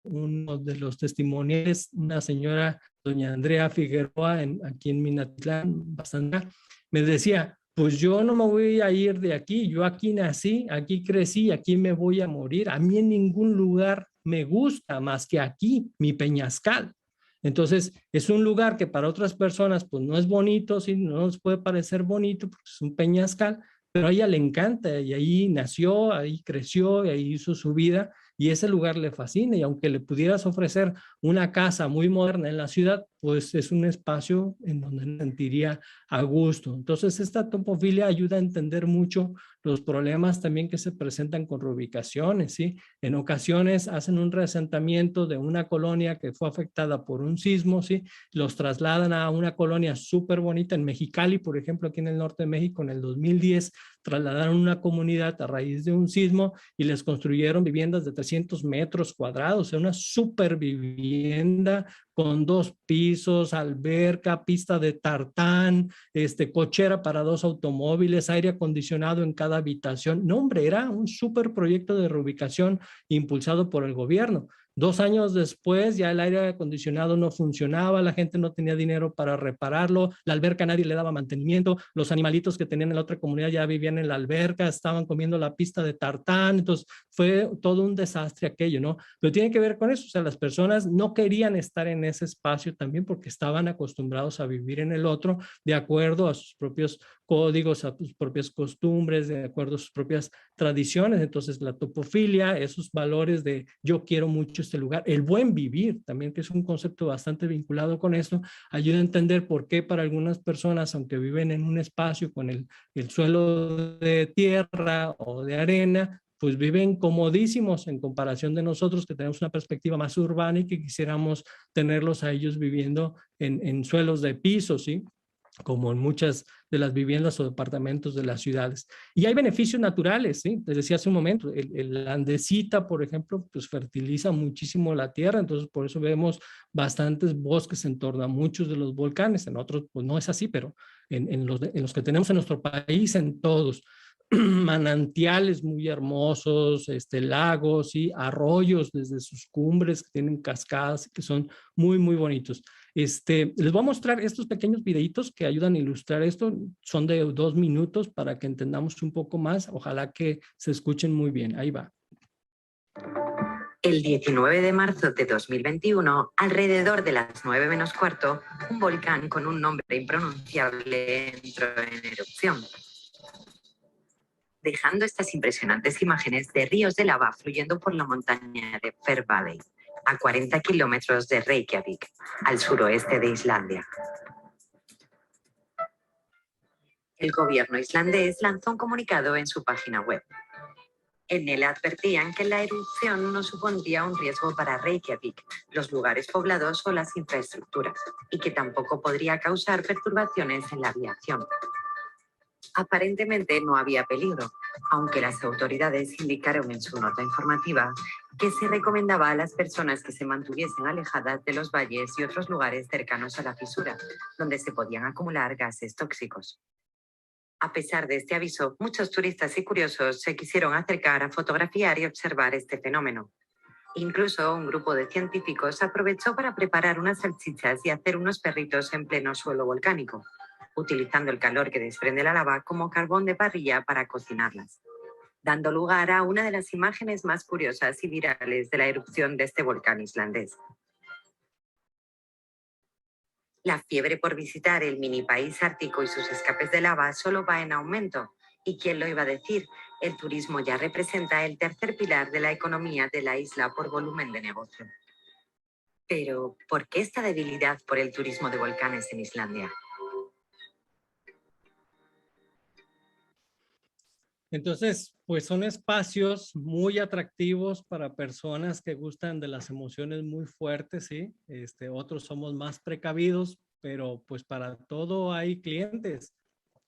Speaker 4: uno de los testimoniales, una señora, doña Andrea Figueroa, aquí en Minatitlán, bastante, me decía, pues yo no me voy a ir de aquí, yo aquí nací, aquí crecí, aquí me voy a morir, a mí en ningún lugar me gusta más que aquí, mi Peñascal. Entonces, es un lugar que para otras personas pues no es bonito, sí, no nos puede parecer bonito porque es un peñascal, pero a ella le encanta y ahí nació, ahí creció y ahí hizo su vida y ese lugar le fascina y aunque le pudieras ofrecer una casa muy moderna en la ciudad, pues es un espacio en donde me sentiría a gusto. Entonces, esta topofilia ayuda a entender mucho los problemas también que se presentan con reubicaciones, ¿sí? En ocasiones hacen un reasentamiento de una colonia que fue afectada por un sismo, ¿sí? Los trasladan a una colonia súper bonita en Mexicali, por ejemplo, aquí en el norte de México, en el 2010, trasladaron una comunidad a raíz de un sismo y les construyeron viviendas de 300 metros cuadrados, una súper vivienda con 2 pisos, alberca, pista de tartán, cochera para 2 automóviles, aire acondicionado en cada habitación. No, hombre, era un súper proyecto de reubicación impulsado por el gobierno. 2 años después ya el aire acondicionado no funcionaba, la gente no tenía dinero para repararlo, la alberca nadie le daba mantenimiento, los animalitos que tenían en la otra comunidad ya vivían en la alberca, estaban comiendo la pista de tartán, entonces fue todo un desastre aquello, ¿no? Pero tiene que ver con eso, o sea, las personas no querían estar en ese espacio también porque estaban acostumbrados a vivir en el otro de acuerdo a sus propios códigos, a sus propias costumbres, de acuerdo a sus propias tradiciones. Entonces la topofilia, esos valores de yo quiero mucho este lugar, el buen vivir también, que es un concepto bastante vinculado con esto, ayuda a entender por qué para algunas personas, aunque viven en un espacio con el suelo de tierra o de arena, pues viven comodísimos en comparación de nosotros que tenemos una perspectiva más urbana y que quisiéramos tenerlos a ellos viviendo en suelos de piso, ¿sí? Como en muchas de las viviendas o departamentos de las ciudades. Y hay beneficios naturales, ¿sí? Les decía hace un momento, la andesita, por ejemplo, pues fertiliza muchísimo la tierra, entonces por eso vemos bastantes bosques en torno a muchos de los volcanes, en otros pues no es así, pero en los que tenemos en nuestro país, en todos. Manantiales muy hermosos, lagos y arroyos desde sus cumbres que tienen cascadas que son muy, muy bonitos. Les voy a mostrar estos pequeños videitos que ayudan a ilustrar esto. Son de 2 minutos para que entendamos un poco más. Ojalá que se escuchen muy bien. Ahí va.
Speaker 5: El 19 de marzo de 2021, alrededor de las 9 menos cuarto, un volcán con un nombre impronunciable entró en erupción, dejando estas impresionantes imágenes de ríos de lava fluyendo por la montaña de Fair Valley, a 40 kilómetros de Reykjavik, al suroeste de Islandia. El gobierno islandés lanzó un comunicado en su página web. En él advertían que la erupción no supondría un riesgo para Reykjavik, los lugares poblados o las infraestructuras, y que tampoco podría causar perturbaciones en la aviación. Aparentemente no había peligro, aunque las autoridades indicaron en su nota informativa que se recomendaba a las personas que se mantuviesen alejadas de los valles y otros lugares cercanos a la fisura, donde se podían acumular gases tóxicos. A pesar de este aviso, muchos turistas y curiosos se quisieron acercar a fotografiar y observar este fenómeno. Incluso un grupo de científicos aprovechó para preparar unas salchichas y hacer unos perritos en pleno suelo volcánico, utilizando el calor que desprende la lava como carbón de parrilla para cocinarlas, dando lugar a una de las imágenes más curiosas y virales de la erupción de este volcán islandés. La fiebre por visitar el mini país ártico y sus escapes de lava solo va en aumento, y quién lo iba a decir, el turismo ya representa el tercer pilar de la economía de la isla por volumen de negocio. Pero, ¿por qué esta debilidad por el turismo de volcanes en Islandia?
Speaker 4: Entonces, pues son espacios muy atractivos para personas que gustan de las emociones muy fuertes, ¿sí? Otros somos más precavidos, pero pues para todo hay clientes.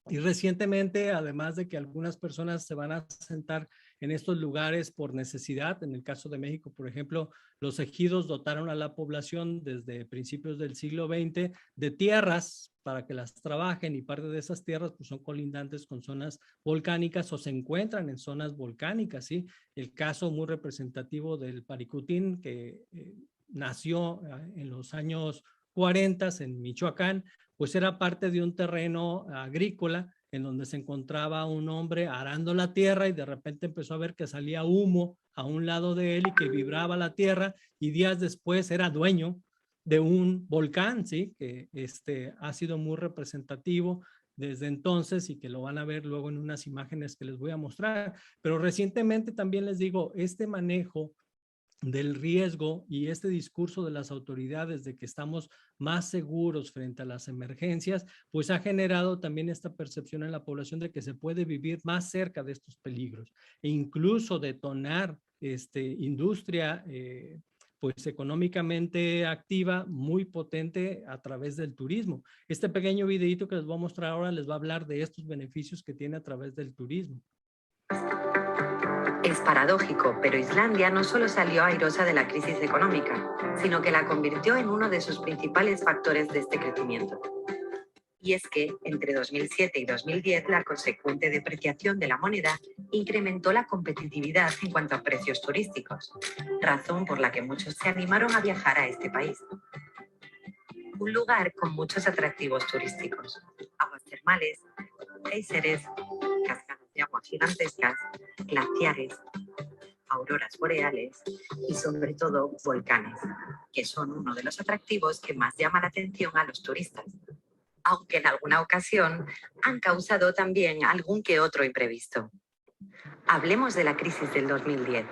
Speaker 4: Y recientemente, además de que algunas personas se van a sentar en estos lugares por necesidad, en el caso de México, por ejemplo, los ejidos dotaron a la población desde principios del siglo XX de tierras para que las trabajen, y parte de esas tierras pues, son colindantes con zonas volcánicas o se encuentran en zonas volcánicas, ¿sí? El caso muy representativo del Paricutín, que nació en los años 40 en Michoacán, pues era parte de un terreno agrícola en donde se encontraba un hombre arando la tierra y de repente empezó a ver que salía humo a un lado de él y que vibraba la tierra, y días después era dueño de un volcán, ¿sí? Que ha sido muy representativo desde entonces y que lo van a ver luego en unas imágenes que les voy a mostrar. Pero recientemente también les digo, este manejo del riesgo y este discurso de las autoridades de que estamos más seguros frente a las emergencias, pues ha generado también esta percepción en la población de que se puede vivir más cerca de estos peligros e incluso detonar industria pues económicamente activa, muy potente a través del turismo. Este pequeño videito que les voy a mostrar ahora les va a hablar de estos beneficios que tiene a través del turismo.
Speaker 5: Es paradójico, pero Islandia no solo salió airosa de la crisis económica, sino que la convirtió en uno de sus principales factores de este crecimiento. Y es que, entre 2007 y 2010, la consecuente depreciación de la moneda incrementó la competitividad en cuanto a precios turísticos, razón por la que muchos se animaron a viajar a este país. Un lugar con muchos atractivos turísticos, aguas termales, géiseres, cascadas de agua gigantescas, glaciares, auroras boreales y sobre todo volcanes, que son uno de los atractivos que más llama la atención a los turistas, aunque en alguna ocasión han causado también algún que otro imprevisto. Hablemos de la crisis del 2010.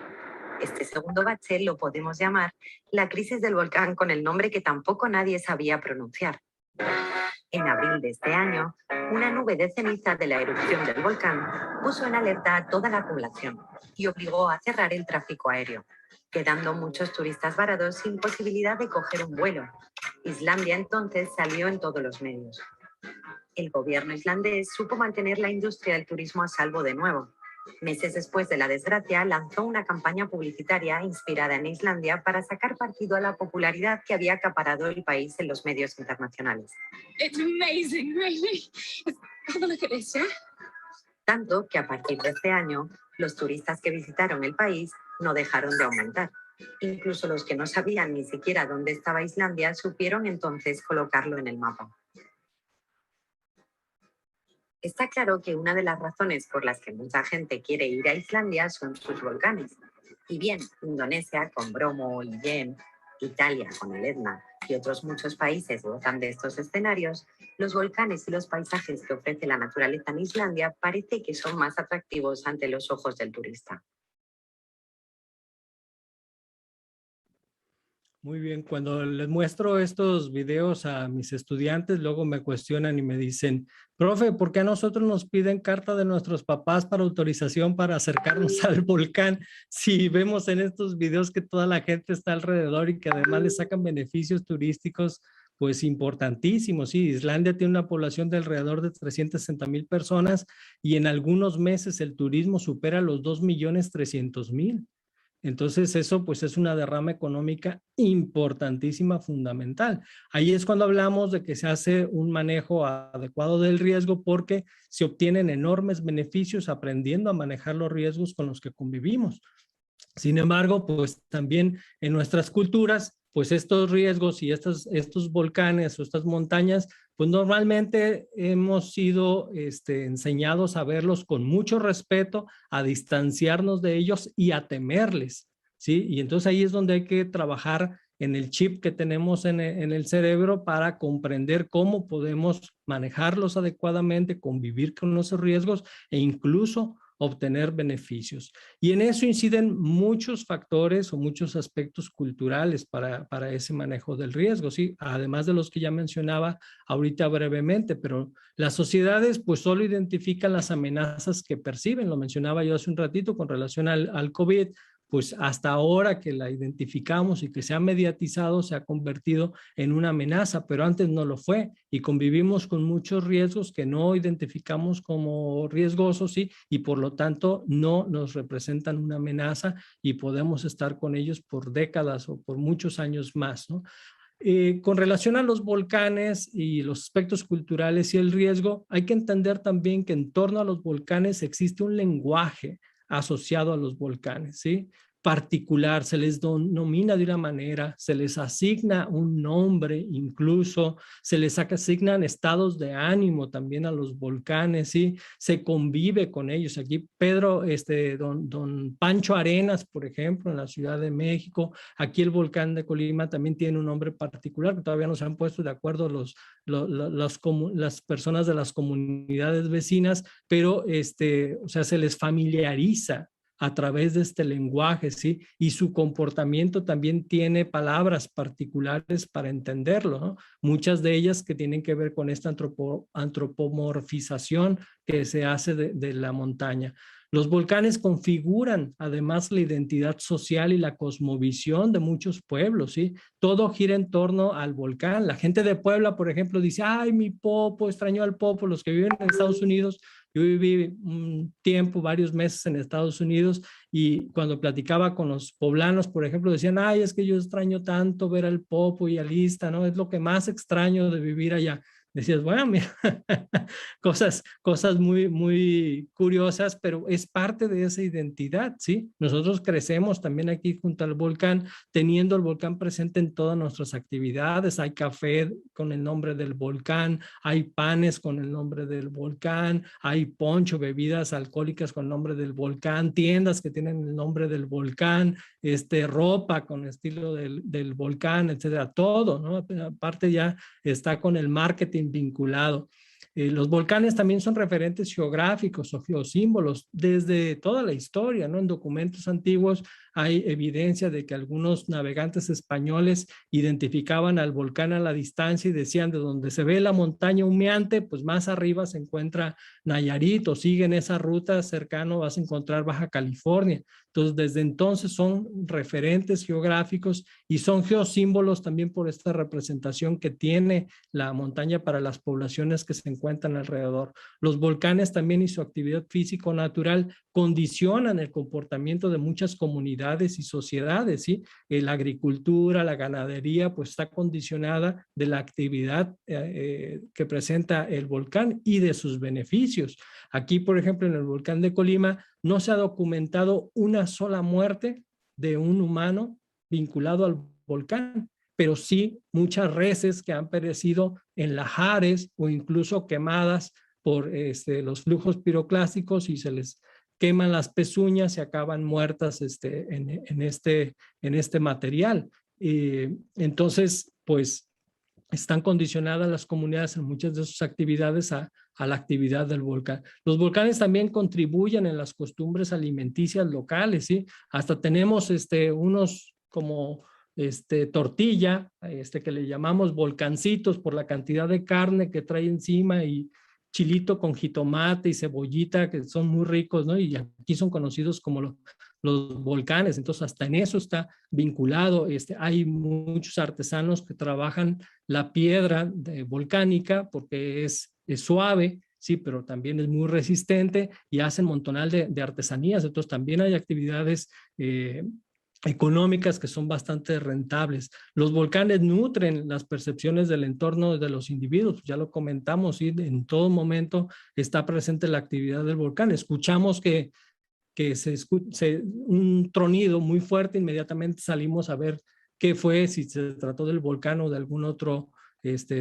Speaker 5: Este segundo bache lo podemos llamar la crisis del volcán con el nombre que tampoco nadie sabía pronunciar. En abril de este año, una nube de ceniza de la erupción del volcán puso en alerta a toda la población y obligó a cerrar el tráfico aéreo, quedando muchos turistas varados sin posibilidad de coger un vuelo. Islandia entonces salió en todos los medios. El gobierno islandés supo mantener la industria del turismo a salvo de nuevo. Meses después de la desgracia, lanzó una campaña publicitaria inspirada en Islandia para sacar partido a la popularidad que había acaparado el país en los medios internacionales.
Speaker 6: It's amazing, really. Have a look at this, yeah?
Speaker 5: Tanto que a partir de este año, los turistas que visitaron el país no dejaron de aumentar. Incluso los que no sabían ni siquiera dónde estaba Islandia supieron entonces colocarlo en el mapa. Está claro que una de las razones por las que mucha gente quiere ir a Islandia son sus volcanes. Y bien, Indonesia con Bromo y Yen, Italia con el Etna y otros muchos países gozan de estos escenarios, los volcanes y los paisajes que ofrece la naturaleza en Islandia parece que son más atractivos ante los ojos del turista.
Speaker 4: Muy bien, cuando les muestro estos videos a mis estudiantes, luego me cuestionan y me dicen, profe, ¿por qué a nosotros nos piden carta de nuestros papás para autorización para acercarnos al volcán? Si vemos en estos videos que toda la gente está alrededor y que además les sacan beneficios turísticos, pues importantísimos. Sí, Islandia tiene una población de alrededor de 360,000 personas y en algunos meses el turismo supera los 2,300,000. Entonces eso pues es una derrama económica importantísima, fundamental. Ahí es cuando hablamos de que se hace un manejo adecuado del riesgo porque se obtienen enormes beneficios aprendiendo a manejar los riesgos con los que convivimos. Sin embargo, pues también en nuestras culturas, pues estos riesgos y estos volcanes o estas montañas, pues normalmente hemos sido enseñados a verlos con mucho respeto, a distanciarnos de ellos y a temerles, ¿sí? Y entonces ahí es donde hay que trabajar en el chip que tenemos en el cerebro para comprender cómo podemos manejarlos adecuadamente, convivir con esos riesgos e incluso obtener beneficios. Y en eso inciden muchos factores o muchos aspectos culturales para ese manejo del riesgo, ¿sí? Además de los que ya mencionaba ahorita brevemente, pero las sociedades pues solo identifican las amenazas que perciben, lo mencionaba yo hace un ratito con relación al COVID, pues hasta ahora que la identificamos y que se ha mediatizado, se ha convertido en una amenaza, pero antes no lo fue y convivimos con muchos riesgos que no identificamos como riesgosos, ¿sí? Y por lo tanto no nos representan una amenaza y podemos estar con ellos por décadas o por muchos años más, ¿no? Con relación a los volcanes y los aspectos culturales y el riesgo, hay que entender también que en torno a los volcanes existe un lenguaje asociado a los volcanes, ¿sí? Particular, se les denomina de una manera, se les asigna un nombre, incluso se les asignan estados de ánimo también a los volcanes, ¿sí? Se convive con ellos. Aquí Pedro, don Pancho Arenas, por ejemplo, en la Ciudad de México, aquí el volcán de Colima también tiene un nombre particular que todavía no se han puesto de acuerdo las personas de las comunidades vecinas, pero o sea, se les familiariza a través de este lenguaje, ¿sí? Y su comportamiento también tiene palabras particulares para entenderlo, ¿no? Muchas de ellas que tienen que ver con esta antropomorfización que se hace de la montaña. Los volcanes configuran además la identidad social y la cosmovisión de muchos pueblos, ¿sí? Todo gira en torno al volcán. La gente de Puebla, por ejemplo, dice, ay, mi Popo, extraño al Popo. Los que viven en Estados Unidos, yo viví un tiempo, varios meses en Estados Unidos, y cuando platicaba con los poblanos, por ejemplo, decían, ay, es que yo extraño tanto ver al Popo y al Ista, ¿no? Es lo que más extraño de vivir allá. Decías, bueno, mira, cosas muy, muy curiosas, pero es parte de esa identidad, ¿sí? Nosotros crecemos también aquí junto al volcán, teniendo el volcán presente en todas nuestras actividades. Hay café con el nombre del volcán, hay panes con el nombre del volcán, hay poncho, bebidas alcohólicas con el nombre del volcán, tiendas que tienen el nombre del volcán, ropa con estilo del volcán, etcétera, todo, ¿no? Aparte ya está con el marketing vinculado. Los volcanes también son referentes geográficos o geosímbolos desde toda la historia, ¿no? En documentos antiguos hay evidencia de que algunos navegantes españoles identificaban al volcán a la distancia y decían, de donde se ve la montaña humeante, pues más arriba se encuentra Nayarit, o siguen esa ruta cercano vas a encontrar Baja California. Entonces, desde entonces son referentes geográficos y son geosímbolos también por esta representación que tiene la montaña para las poblaciones que se encuentran alrededor. Los volcanes también y su actividad físico-natural condicionan el comportamiento de muchas comunidades y sociedades, ¿sí? La agricultura, la ganadería, pues está condicionada de la actividad que presenta el volcán y de sus beneficios. Aquí, por ejemplo, en el volcán de Colima, no se ha documentado una sola muerte de un humano vinculado al volcán, pero sí muchas reses que han perecido en lahares o incluso quemadas por los flujos piroclásticos y se les queman las pezuñas y acaban muertas en este material. Entonces, pues están condicionadas las comunidades en muchas de sus actividades a la actividad del volcán. Los volcanes también contribuyen en las costumbres alimenticias locales, ¿sí? Hasta tenemos unos como tortilla, que le llamamos volcancitos por la cantidad de carne que trae encima y chilito con jitomate y cebollita que son muy ricos, ¿no? Y aquí son conocidos como los volcanes, entonces hasta en eso está vinculado. Hay muchos artesanos que trabajan la piedra volcánica porque es suave, sí, pero también es muy resistente y hacen montonal de artesanías. Entonces también hay actividades económicas que son bastante rentables. Los volcanes nutren las percepciones del entorno de los individuos, ya lo comentamos, ¿sí? En todo momento está presente la actividad del volcán. Escuchamos que un tronido muy fuerte, inmediatamente salimos a ver qué fue, si se trató del volcán o de algún otro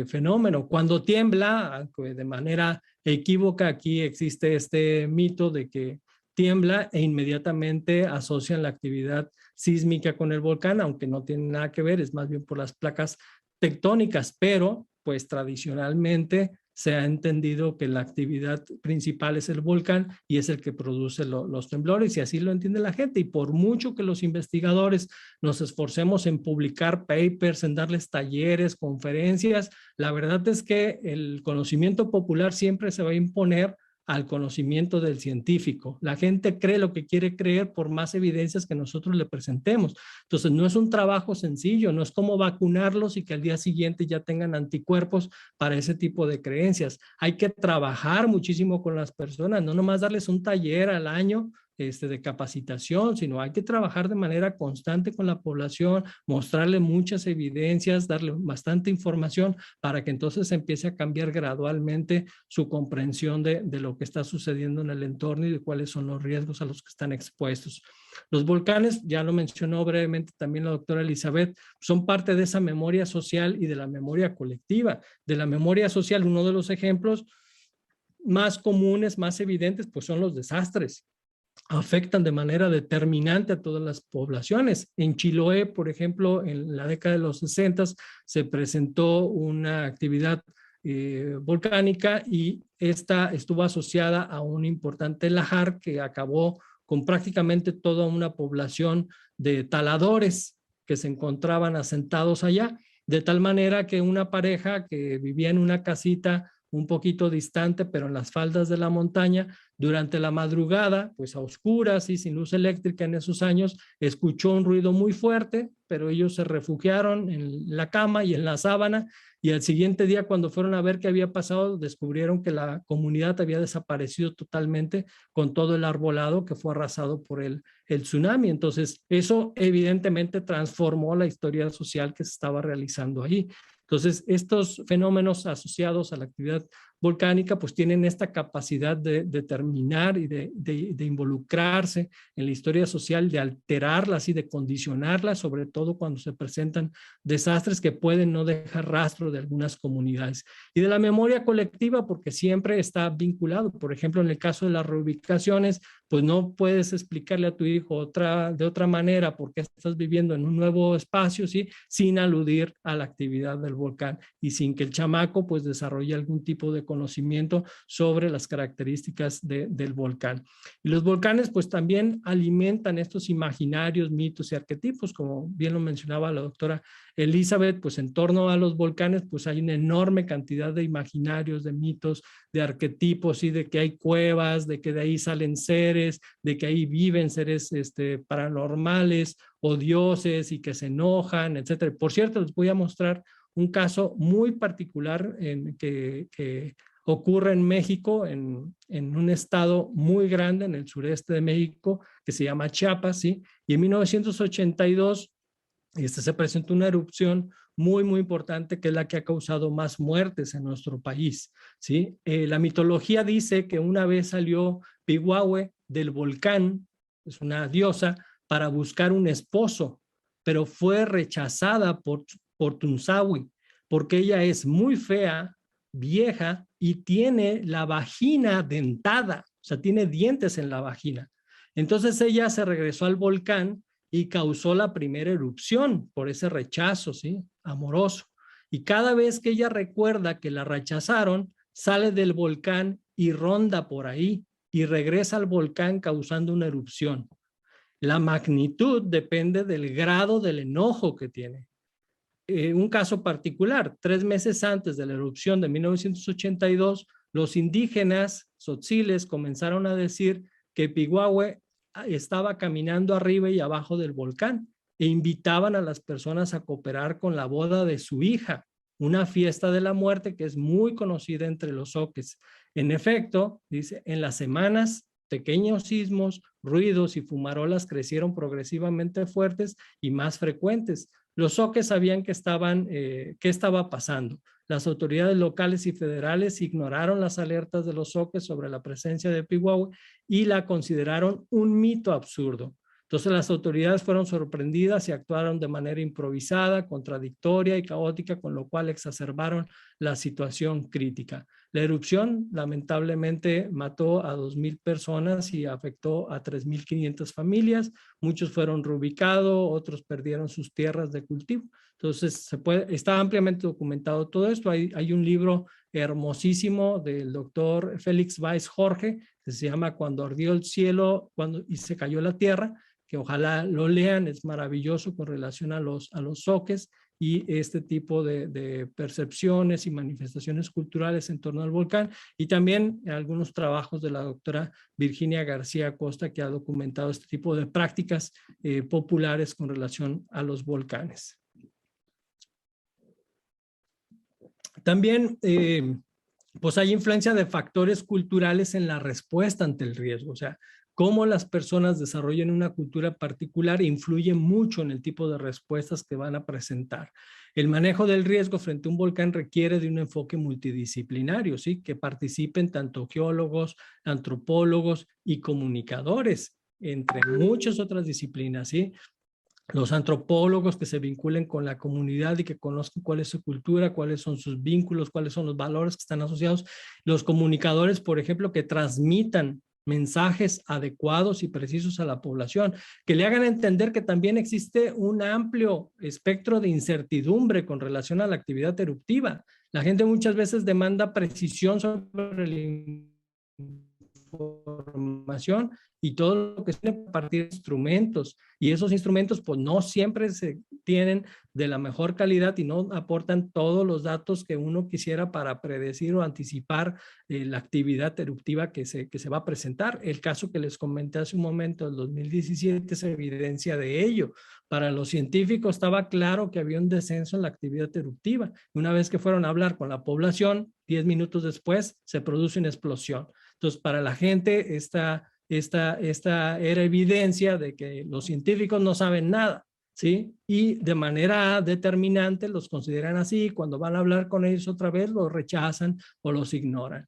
Speaker 4: fenómeno. Cuando tiembla, de manera equívoca, aquí existe este mito de que tiembla e inmediatamente asocian la actividad sísmica con el volcán, aunque no tiene nada que ver, es más bien por las placas tectónicas, pero pues tradicionalmente se ha entendido que la actividad principal es el volcán y es el que produce los temblores, y así lo entiende la gente. Y por mucho que los investigadores nos esforcemos en publicar papers, en darles talleres, conferencias, la verdad es que el conocimiento popular siempre se va a imponer al conocimiento del científico. La gente cree lo que quiere creer por más evidencias que nosotros le presentemos. Entonces, no es un trabajo sencillo, no es como vacunarlos y que al día siguiente ya tengan anticuerpos para ese tipo de creencias. Hay que trabajar muchísimo con las personas, no nomás darles un taller al año de capacitación, sino hay que trabajar de manera constante con la población, mostrarle muchas evidencias, darle bastante información para que entonces empiece a cambiar gradualmente su comprensión de lo que está sucediendo en el entorno y de cuáles son los riesgos a los que están expuestos. Los volcanes, ya lo mencionó brevemente también la doctora Elizabeth, son parte de esa memoria social y de la memoria colectiva. De la memoria social, uno de los ejemplos más comunes, más evidentes, pues son los desastres. Afectan de manera determinante a todas las poblaciones. En Chiloé, por ejemplo, en la década de los 60 se presentó una actividad volcánica y esta estuvo asociada a un importante lahar que acabó con prácticamente toda una población de taladores que se encontraban asentados allá, de tal manera que una pareja que vivía en una casita un poquito distante, pero en las faldas de la montaña, durante la madrugada, pues a oscuras y sin luz eléctrica en esos años, escuchó un ruido muy fuerte, pero ellos se refugiaron en la cama y en la sábana, y al siguiente día, cuando fueron a ver qué había pasado, descubrieron que la comunidad había desaparecido totalmente con todo el arbolado que fue arrasado por el tsunami. Entonces, eso evidentemente transformó la historia social que se estaba realizando ahí. Entonces, estos fenómenos asociados a la actividad volcánica pues tienen esta capacidad de determinar y de involucrarse en la historia social, de alterarla y de condicionarla, sobre todo cuando se presentan desastres que pueden no dejar rastro de algunas comunidades. Y de la memoria colectiva, porque siempre está vinculado. Por ejemplo, en el caso de las reubicaciones, pues no puedes explicarle a tu hijo de otra manera porque estás viviendo en un nuevo espacio, ¿sí? Sin aludir a la actividad del volcán y sin que el chamaco pues desarrolle algún tipo de conocimiento sobre las características del volcán. Y los volcanes pues también alimentan estos imaginarios, mitos y arquetipos, como bien lo mencionaba la doctora Elizabeth, pues en torno a los volcanes pues hay una enorme cantidad de imaginarios, de mitos, de arquetipos, y de que hay cuevas, de que de ahí salen seres, de que ahí viven seres paranormales o dioses y que se enojan, etcétera. Por cierto, les voy a mostrar un caso muy particular que ocurre en México, en un estado muy grande en el sureste de México, que se llama Chiapas, ¿sí? Y en 1982 se presentó una erupción muy, muy importante, que es la que ha causado más muertes en nuestro país, ¿sí? La mitología dice que una vez salió Pihuahue del volcán, es una diosa, para buscar un esposo, pero fue rechazada por Tunzawi, porque ella es muy fea, vieja y tiene la vagina dentada, o sea, tiene dientes en la vagina. Entonces ella se regresó al volcán y causó la primera erupción por ese rechazo, ¿sí? Amoroso. Y cada vez que ella recuerda que la rechazaron, sale del volcán y ronda por ahí y regresa al volcán causando una erupción. La magnitud depende del grado del enojo que tiene. Un caso particular, 3 meses antes de la erupción de 1982, los indígenas tzotziles comenzaron a decir que Pihuahue estaba caminando arriba y abajo del volcán e invitaban a las personas a cooperar con la boda de su hija, una fiesta de la muerte que es muy conocida entre los zoques. En efecto, dice, en las semanas, pequeños sismos, ruidos y fumarolas crecieron progresivamente fuertes y más frecuentes. Los zoques sabían que qué estaba pasando. Las autoridades locales y federales ignoraron las alertas de los zoques sobre la presencia de Pihuahue y la consideraron un mito absurdo. Entonces las autoridades fueron sorprendidas y actuaron de manera improvisada, contradictoria y caótica, con lo cual exacerbaron la situación crítica. La erupción lamentablemente mató a 2,000 personas y afectó a 3,500 familias. Muchos fueron reubicados, otros perdieron sus tierras de cultivo. Entonces está ampliamente documentado todo esto. Hay un libro hermosísimo del doctor Félix Weiss Jorge que se llama Cuando ardió el cielo y se cayó la tierra, que ojalá lo lean, es maravilloso con relación a los zoques y este tipo de percepciones y manifestaciones culturales en torno al volcán, y también algunos trabajos de la doctora Virginia García Acosta, que ha documentado este tipo de prácticas populares con relación a los volcanes. También pues hay influencia de factores culturales en la respuesta ante el riesgo, o sea, cómo las personas desarrollan una cultura particular influye mucho en el tipo de respuestas que van a presentar. El manejo del riesgo frente a un volcán requiere de un enfoque multidisciplinario, ¿sí? Que participen tanto geólogos, antropólogos y comunicadores, entre muchas otras disciplinas, ¿sí? Los antropólogos que se vinculen con la comunidad y que conozcan cuál es su cultura, cuáles son sus vínculos, cuáles son los valores que están asociados. Los comunicadores, por ejemplo, que transmitan mensajes adecuados y precisos a la población, que le hagan entender que también existe un amplio espectro de incertidumbre con relación a la actividad eruptiva. La gente muchas veces demanda precisión sobre el información y todo lo que se tiene a partir de instrumentos. Y esos instrumentos pues no siempre se tienen de la mejor calidad y no aportan todos los datos que uno quisiera para predecir o anticipar la actividad eruptiva que se va a presentar. El caso que les comenté hace un momento, el 2017, es evidencia de ello. Para los científicos estaba claro que había un descenso en la actividad eruptiva. Una vez que fueron a hablar con la población, 10 minutos después se produce una explosión. Entonces, para la gente esta era evidencia de que los científicos no saben nada, ¿sí? Y de manera determinante los consideran así. Cuando van a hablar con ellos otra vez, los rechazan o los ignoran.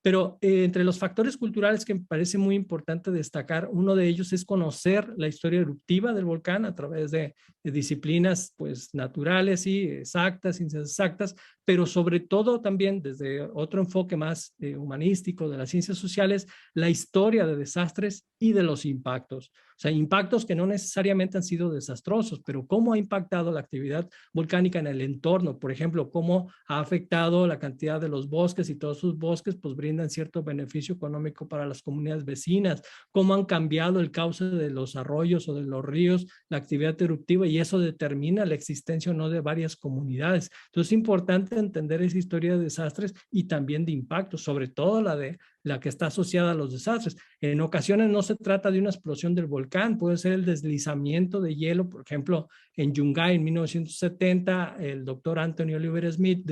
Speaker 4: Pero entre los factores culturales que me parece muy importante destacar, uno de ellos es conocer la historia eruptiva del volcán a través de disciplinas pues, naturales y exactas, ciencias exactas, pero sobre todo también desde otro enfoque más humanístico de las ciencias sociales, la historia de desastres y de los impactos. O sea, impactos que no necesariamente han sido desastrosos, pero cómo ha impactado la actividad volcánica en el entorno. Por ejemplo, cómo ha afectado la cantidad de los bosques y todos sus bosques pues brindan cierto beneficio económico para las comunidades vecinas, cómo han cambiado el cauce de los arroyos o de los ríos, la actividad eruptiva, y eso determina la existencia o no de varias comunidades. Entonces es importante entender esa historia de desastres y también de impactos, sobre todo la que está asociada a los desastres. En ocasiones no se trata de una explosión del volcán, puede ser el deslizamiento de hielo. Por ejemplo, en Yungay en 1970, el doctor Anthony Oliver Smith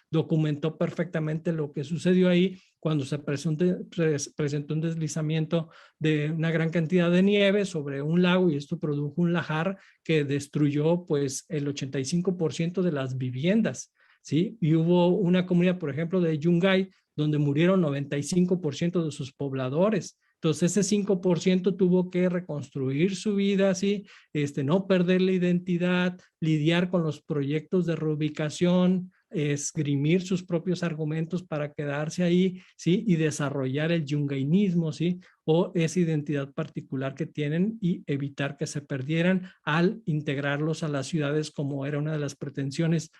Speaker 4: documentó perfectamente lo que sucedió ahí cuando se presentó un deslizamiento de una gran cantidad de nieve sobre un lago, y esto produjo un lahar que destruyó pues el 85% de las viviendas, ¿sí? Y hubo una comunidad, por ejemplo, de Yungay, donde murieron 95% de sus pobladores. Entonces ese 5% tuvo que reconstruir su vida, ¿sí? No perder la identidad, lidiar con los proyectos de reubicación, esgrimir sus propios argumentos para quedarse ahí, ¿sí? Y desarrollar el yungainismo, ¿sí? O esa identidad particular que tienen y evitar que se perdieran al integrarlos a las ciudades, como era una de las pretensiones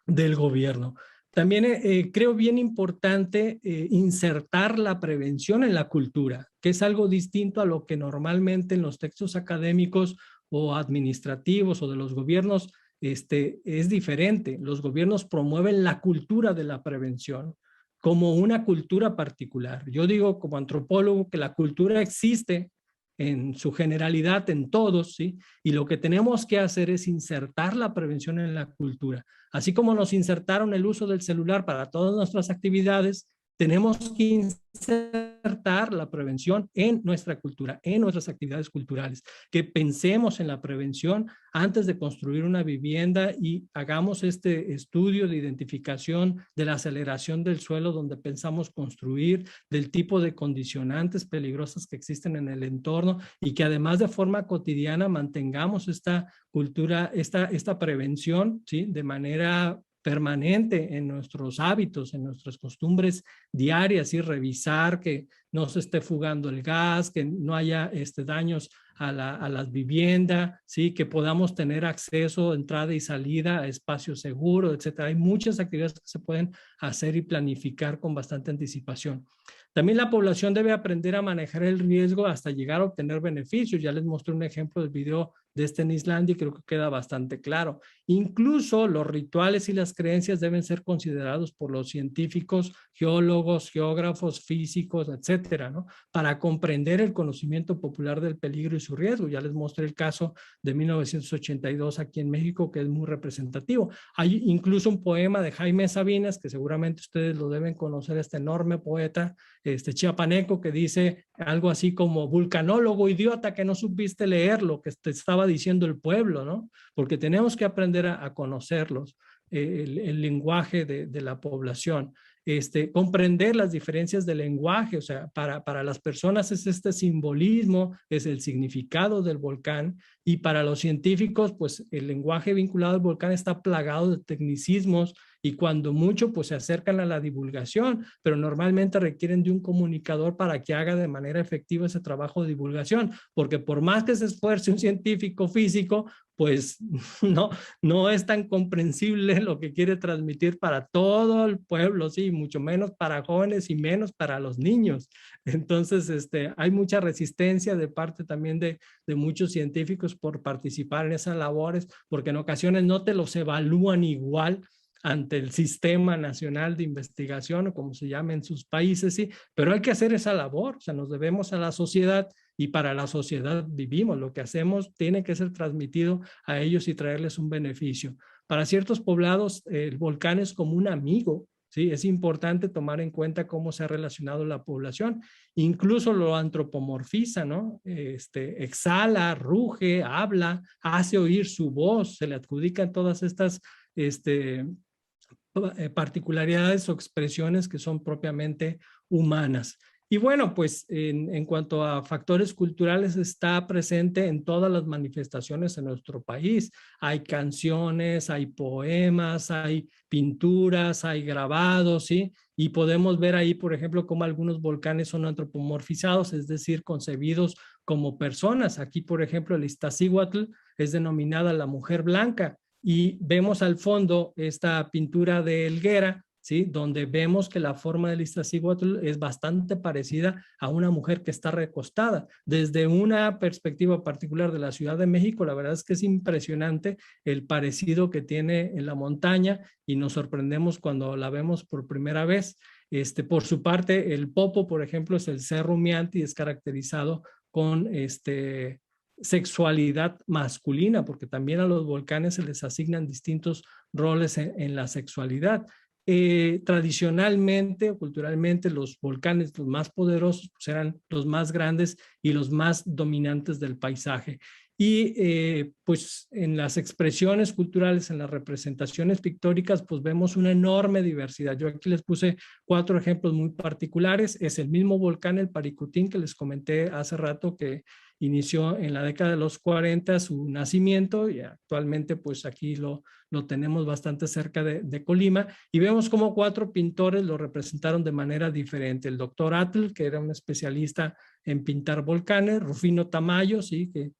Speaker 4: del gobierno. También creo bien importante insertar la prevención en la cultura, que es algo distinto a lo que normalmente en los textos académicos o administrativos o de los gobiernos es diferente. Los gobiernos promueven la cultura de la prevención como una cultura particular. Yo digo como antropólogo que la cultura existe en su generalidad en todos, ¿sí? Y lo que tenemos que hacer es insertar la prevención en la cultura. Así como nos insertaron el uso del celular para todas nuestras actividades, tenemos que insertar la prevención en nuestra cultura, en nuestras actividades culturales, que pensemos en la prevención antes de construir una vivienda y hagamos este estudio de identificación de la aceleración del suelo donde pensamos construir, del tipo de condicionantes peligrosas que existen en el entorno, y que además de forma cotidiana mantengamos esta cultura, esta prevención, ¿sí? De manera permanente en nuestros hábitos, en nuestras costumbres diarias, y revisar que no se esté fugando el gas, que no haya daños a las viviendas, ¿sí? Que podamos tener acceso, entrada y salida a espacios seguros, etcétera. Hay muchas actividades que se pueden hacer y planificar con bastante anticipación. También la población debe aprender a manejar el riesgo hasta llegar a obtener beneficios. Ya les mostré un ejemplo del video de en Islandia y creo que queda bastante claro. Incluso los rituales y las creencias deben ser considerados por los científicos, geólogos, geógrafos, físicos, etcétera, ¿no? Para comprender el conocimiento popular del peligro y su riesgo. Ya les mostré el caso de 1982 aquí en México, que es muy representativo. Hay incluso un poema de Jaime Sabines, que seguramente ustedes lo deben conocer, este enorme poeta chiapaneco, que dice algo así como: vulcanólogo idiota que no supiste leer lo que te estaba diciendo el pueblo, ¿no? Porque tenemos que aprender a conocerlos, el lenguaje de la población, comprender las diferencias del lenguaje. O sea, para las personas es este simbolismo, es el significado del volcán, y para los científicos, pues el lenguaje vinculado al volcán está plagado de tecnicismos, y cuando mucho, pues se acercan a la divulgación, pero normalmente requieren de un comunicador para que haga de manera efectiva ese trabajo de divulgación, porque por más que se esfuerce un científico físico, pues no es tan comprensible lo que quiere transmitir para todo el pueblo, sí, mucho menos para jóvenes y menos para los niños. Entonces, hay mucha resistencia de parte también de muchos científicos por participar en esas labores, porque en ocasiones no te los evalúan igual ante el Sistema Nacional de Investigación, o como se llama en sus países, sí, pero hay que hacer esa labor, o sea, nos debemos a la sociedad y para la sociedad vivimos. Lo que hacemos tiene que ser transmitido a ellos y traerles un beneficio. Para ciertos poblados, el volcán es como un amigo, ¿sí? Es importante tomar en cuenta cómo se ha relacionado la población. Incluso lo antropomorfiza, ¿no? Exhala, ruge, habla, hace oír su voz, se le adjudican todas estas particularidades o expresiones que son propiamente humanas. Y bueno, pues en cuanto a factores culturales, está presente en todas las manifestaciones en nuestro país. Hay canciones, hay poemas, hay pinturas, hay grabados, ¿sí? Y podemos ver ahí, por ejemplo, cómo algunos volcanes son antropomorfizados, es decir, concebidos como personas. Aquí, por ejemplo, el Iztaccíhuatl es denominada la mujer blanca, y vemos al fondo esta pintura de Helguera, ¿sí? Donde vemos que la forma del Iztaccíhuatl es bastante parecida a una mujer que está recostada. Desde una perspectiva particular de la Ciudad de México, la verdad es que es impresionante el parecido que tiene en la montaña, y nos sorprendemos cuando la vemos por primera vez. Por su parte, el Popo, por ejemplo, es el Cerro Humeante y es caracterizado con sexualidad masculina, porque también a los volcanes se les asignan distintos roles en la sexualidad. Tradicionalmente o culturalmente, los volcanes los más poderosos pues eran los más grandes y los más dominantes del paisaje. Y pues en las expresiones culturales, en las representaciones pictóricas, pues vemos una enorme diversidad. Yo aquí les puse 4 ejemplos muy particulares. Es el mismo volcán, el Paricutín, que les comenté hace rato, que inició en la década de los 40 su nacimiento, y actualmente pues aquí lo tenemos bastante cerca de Colima, y vemos cómo 4 pintores lo representaron de manera diferente. El doctor Atl, que era un especialista en pintar volcanes; Rufino Tamayo, sí, que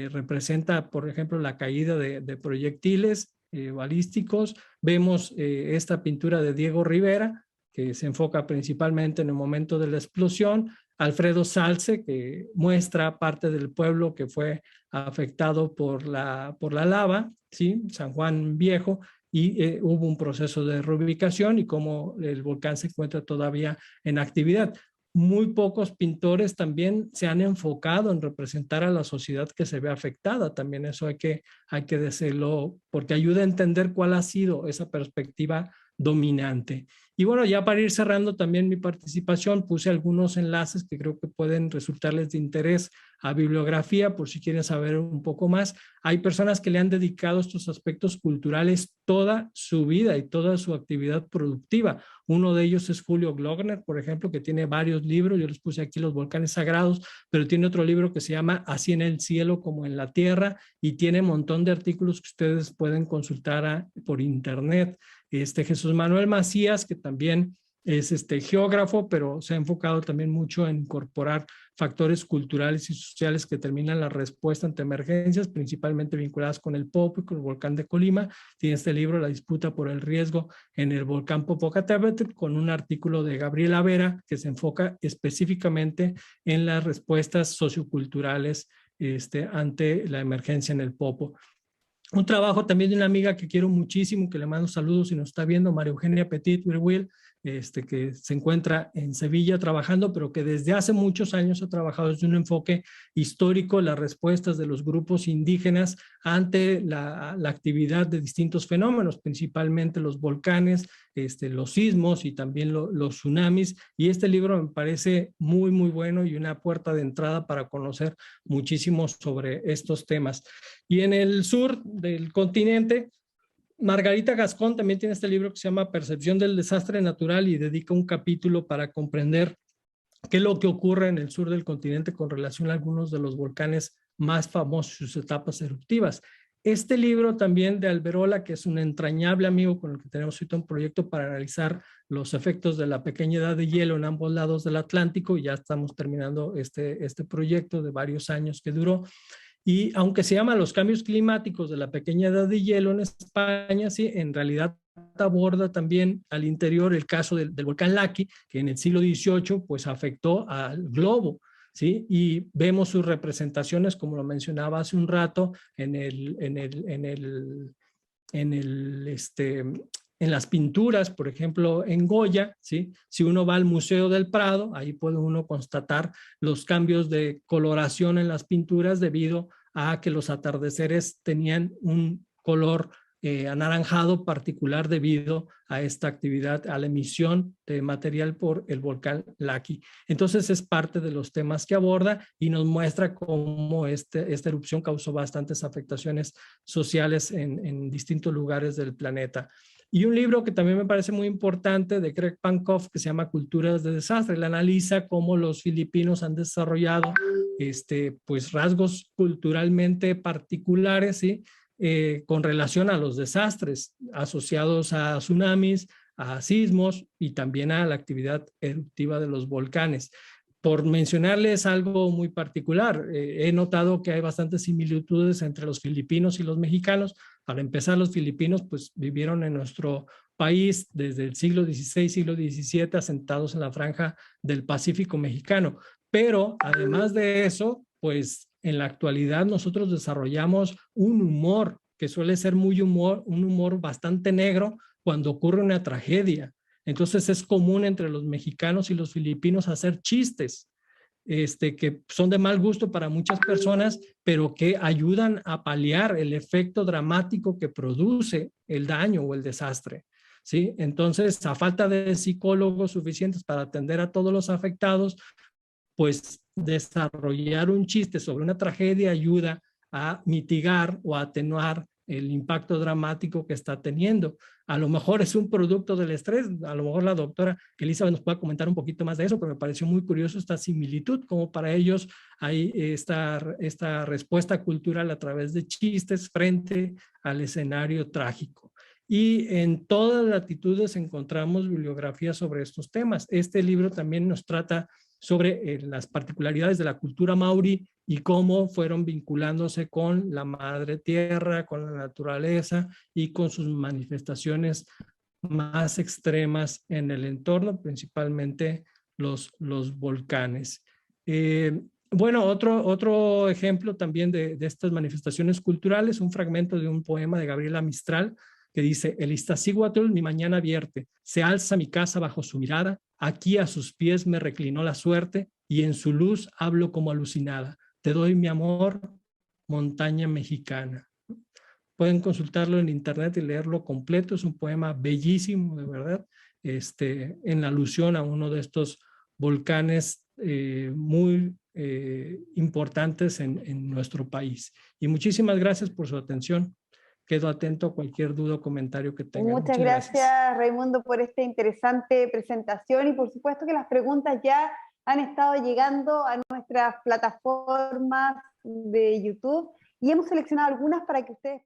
Speaker 4: representa, por ejemplo, la caída de proyectiles balísticos. Vemos esta pintura de Diego Rivera, que se enfoca principalmente en el momento de la explosión. Alfredo Salce, que muestra parte del pueblo que fue afectado por la lava, ¿sí? San Juan Viejo, y hubo un proceso de reubicación y cómo el volcán se encuentra todavía en actividad. Muy pocos pintores también se han enfocado en representar a la sociedad que se ve afectada. También eso hay que decirlo, porque ayuda a entender cuál ha sido esa perspectiva dominante. Y bueno, ya para ir cerrando también mi participación, puse algunos enlaces que creo que pueden resultarles de interés a bibliografía, por si quieren saber un poco más. Hay personas que le han dedicado estos aspectos culturales toda su vida y toda su actividad productiva. Uno de ellos es Julio Glogner, por ejemplo, que tiene varios libros. Yo les puse aquí Los Volcanes Sagrados, pero tiene otro libro que se llama Así en el cielo como en la tierra, y tiene un montón de artículos que ustedes pueden consultar por internet. Jesús Manuel Macías, que también es geógrafo, pero se ha enfocado también mucho en incorporar factores culturales y sociales que determinan la respuesta ante emergencias, principalmente vinculadas con el Popo y con el volcán de Colima. Tiene este libro, La disputa por el riesgo en el volcán Popocatépetl, con un artículo de Gabriela Vera que se enfoca específicamente en las respuestas socioculturales ante la emergencia en el Popo. Un trabajo también de una amiga que quiero muchísimo, que le mando saludos si nos está viendo, María Eugenia Petit Will, que se encuentra en Sevilla trabajando, pero que desde hace muchos años ha trabajado desde un enfoque histórico las respuestas de los grupos indígenas ante la actividad de distintos fenómenos, principalmente los volcanes, los sismos y también los tsunamis. Y este libro me parece muy, muy bueno y una puerta de entrada para conocer muchísimo sobre estos temas. Y en el sur del continente, Margarita Gascón también tiene este libro que se llama Percepción del desastre natural, y dedica un capítulo para comprender qué es lo que ocurre en el sur del continente con relación a algunos de los volcanes más famosos, sus etapas eruptivas. Este libro también de Alberola, que es un entrañable amigo con el que tenemos ahorita un proyecto para analizar los efectos de la pequeña edad de hielo en ambos lados del Atlántico, y ya estamos terminando este proyecto de varios años que duró. Y aunque se llama Los cambios climáticos de la pequeña edad de hielo en España, sí, en realidad aborda también al interior el caso del volcán Laki, que en el siglo XVIII pues afectó al globo, ¿sí? Y vemos sus representaciones, como lo mencionaba hace un rato, en las pinturas, por ejemplo, en Goya, ¿sí? Si uno va al Museo del Prado, ahí puede uno constatar los cambios de coloración en las pinturas debido a que los atardeceres tenían un color anaranjado particular debido a esta actividad, a la emisión de material por el volcán Laki. Entonces es parte de los temas que aborda y nos muestra cómo esta erupción causó bastantes afectaciones sociales en distintos lugares del planeta. Y un libro que también me parece muy importante de Craig Pankow, que se llama Culturas de Desastre. Él analiza cómo los filipinos han desarrollado pues rasgos culturalmente particulares, ¿sí? Con relación a los desastres asociados a tsunamis, a sismos y también a la actividad eruptiva de los volcanes. Por mencionarles algo muy particular, he notado que hay bastantes similitudes entre los filipinos y los mexicanos. Para empezar, los filipinos pues vivieron en nuestro país desde el siglo XVI, siglo XVII, asentados en la franja del Pacífico mexicano. Pero además de eso, pues en la actualidad nosotros desarrollamos un humor que suele ser un humor bastante negro cuando ocurre una tragedia. Entonces es común entre los mexicanos y los filipinos hacer chistes que son de mal gusto para muchas personas, pero que ayudan a paliar el efecto dramático que produce el daño o el desastre, ¿sí? Entonces, a falta de psicólogos suficientes para atender a todos los afectados, pues desarrollar un chiste sobre una tragedia ayuda a mitigar o a atenuar el impacto dramático que está teniendo. A lo mejor es un producto del estrés, a lo mejor la doctora Elizabeth nos puede comentar un poquito más de eso, pero me pareció muy curioso esta similitud, como para ellos hay esta respuesta cultural a través de chistes frente al escenario trágico. Y en todas las latitudes encontramos bibliografía sobre estos temas. Este libro también nos trata sobre las particularidades de la cultura maorí y cómo fueron vinculándose con la madre tierra, con la naturaleza y con sus manifestaciones más extremas en el entorno, principalmente los volcanes. Bueno, otro ejemplo también de estas manifestaciones culturales, un fragmento de un poema de Gabriela Mistral, que dice: el Iztaccíhuatl mi mañana vierte, se alza mi casa bajo su mirada, aquí a sus pies me reclinó la suerte, y en su luz hablo como alucinada, te doy mi amor, montaña mexicana. Pueden consultarlo en internet y leerlo completo, es un poema bellísimo, de verdad, en alusión a uno de estos volcanes muy importantes en nuestro país. Y muchísimas gracias por su atención. Quedo atento a cualquier duda o comentario que tengan.
Speaker 1: Muchas gracias, Raimundo, por esta interesante presentación y por supuesto que las preguntas ya han estado llegando a nuestras plataformas de YouTube y hemos seleccionado algunas para que ustedes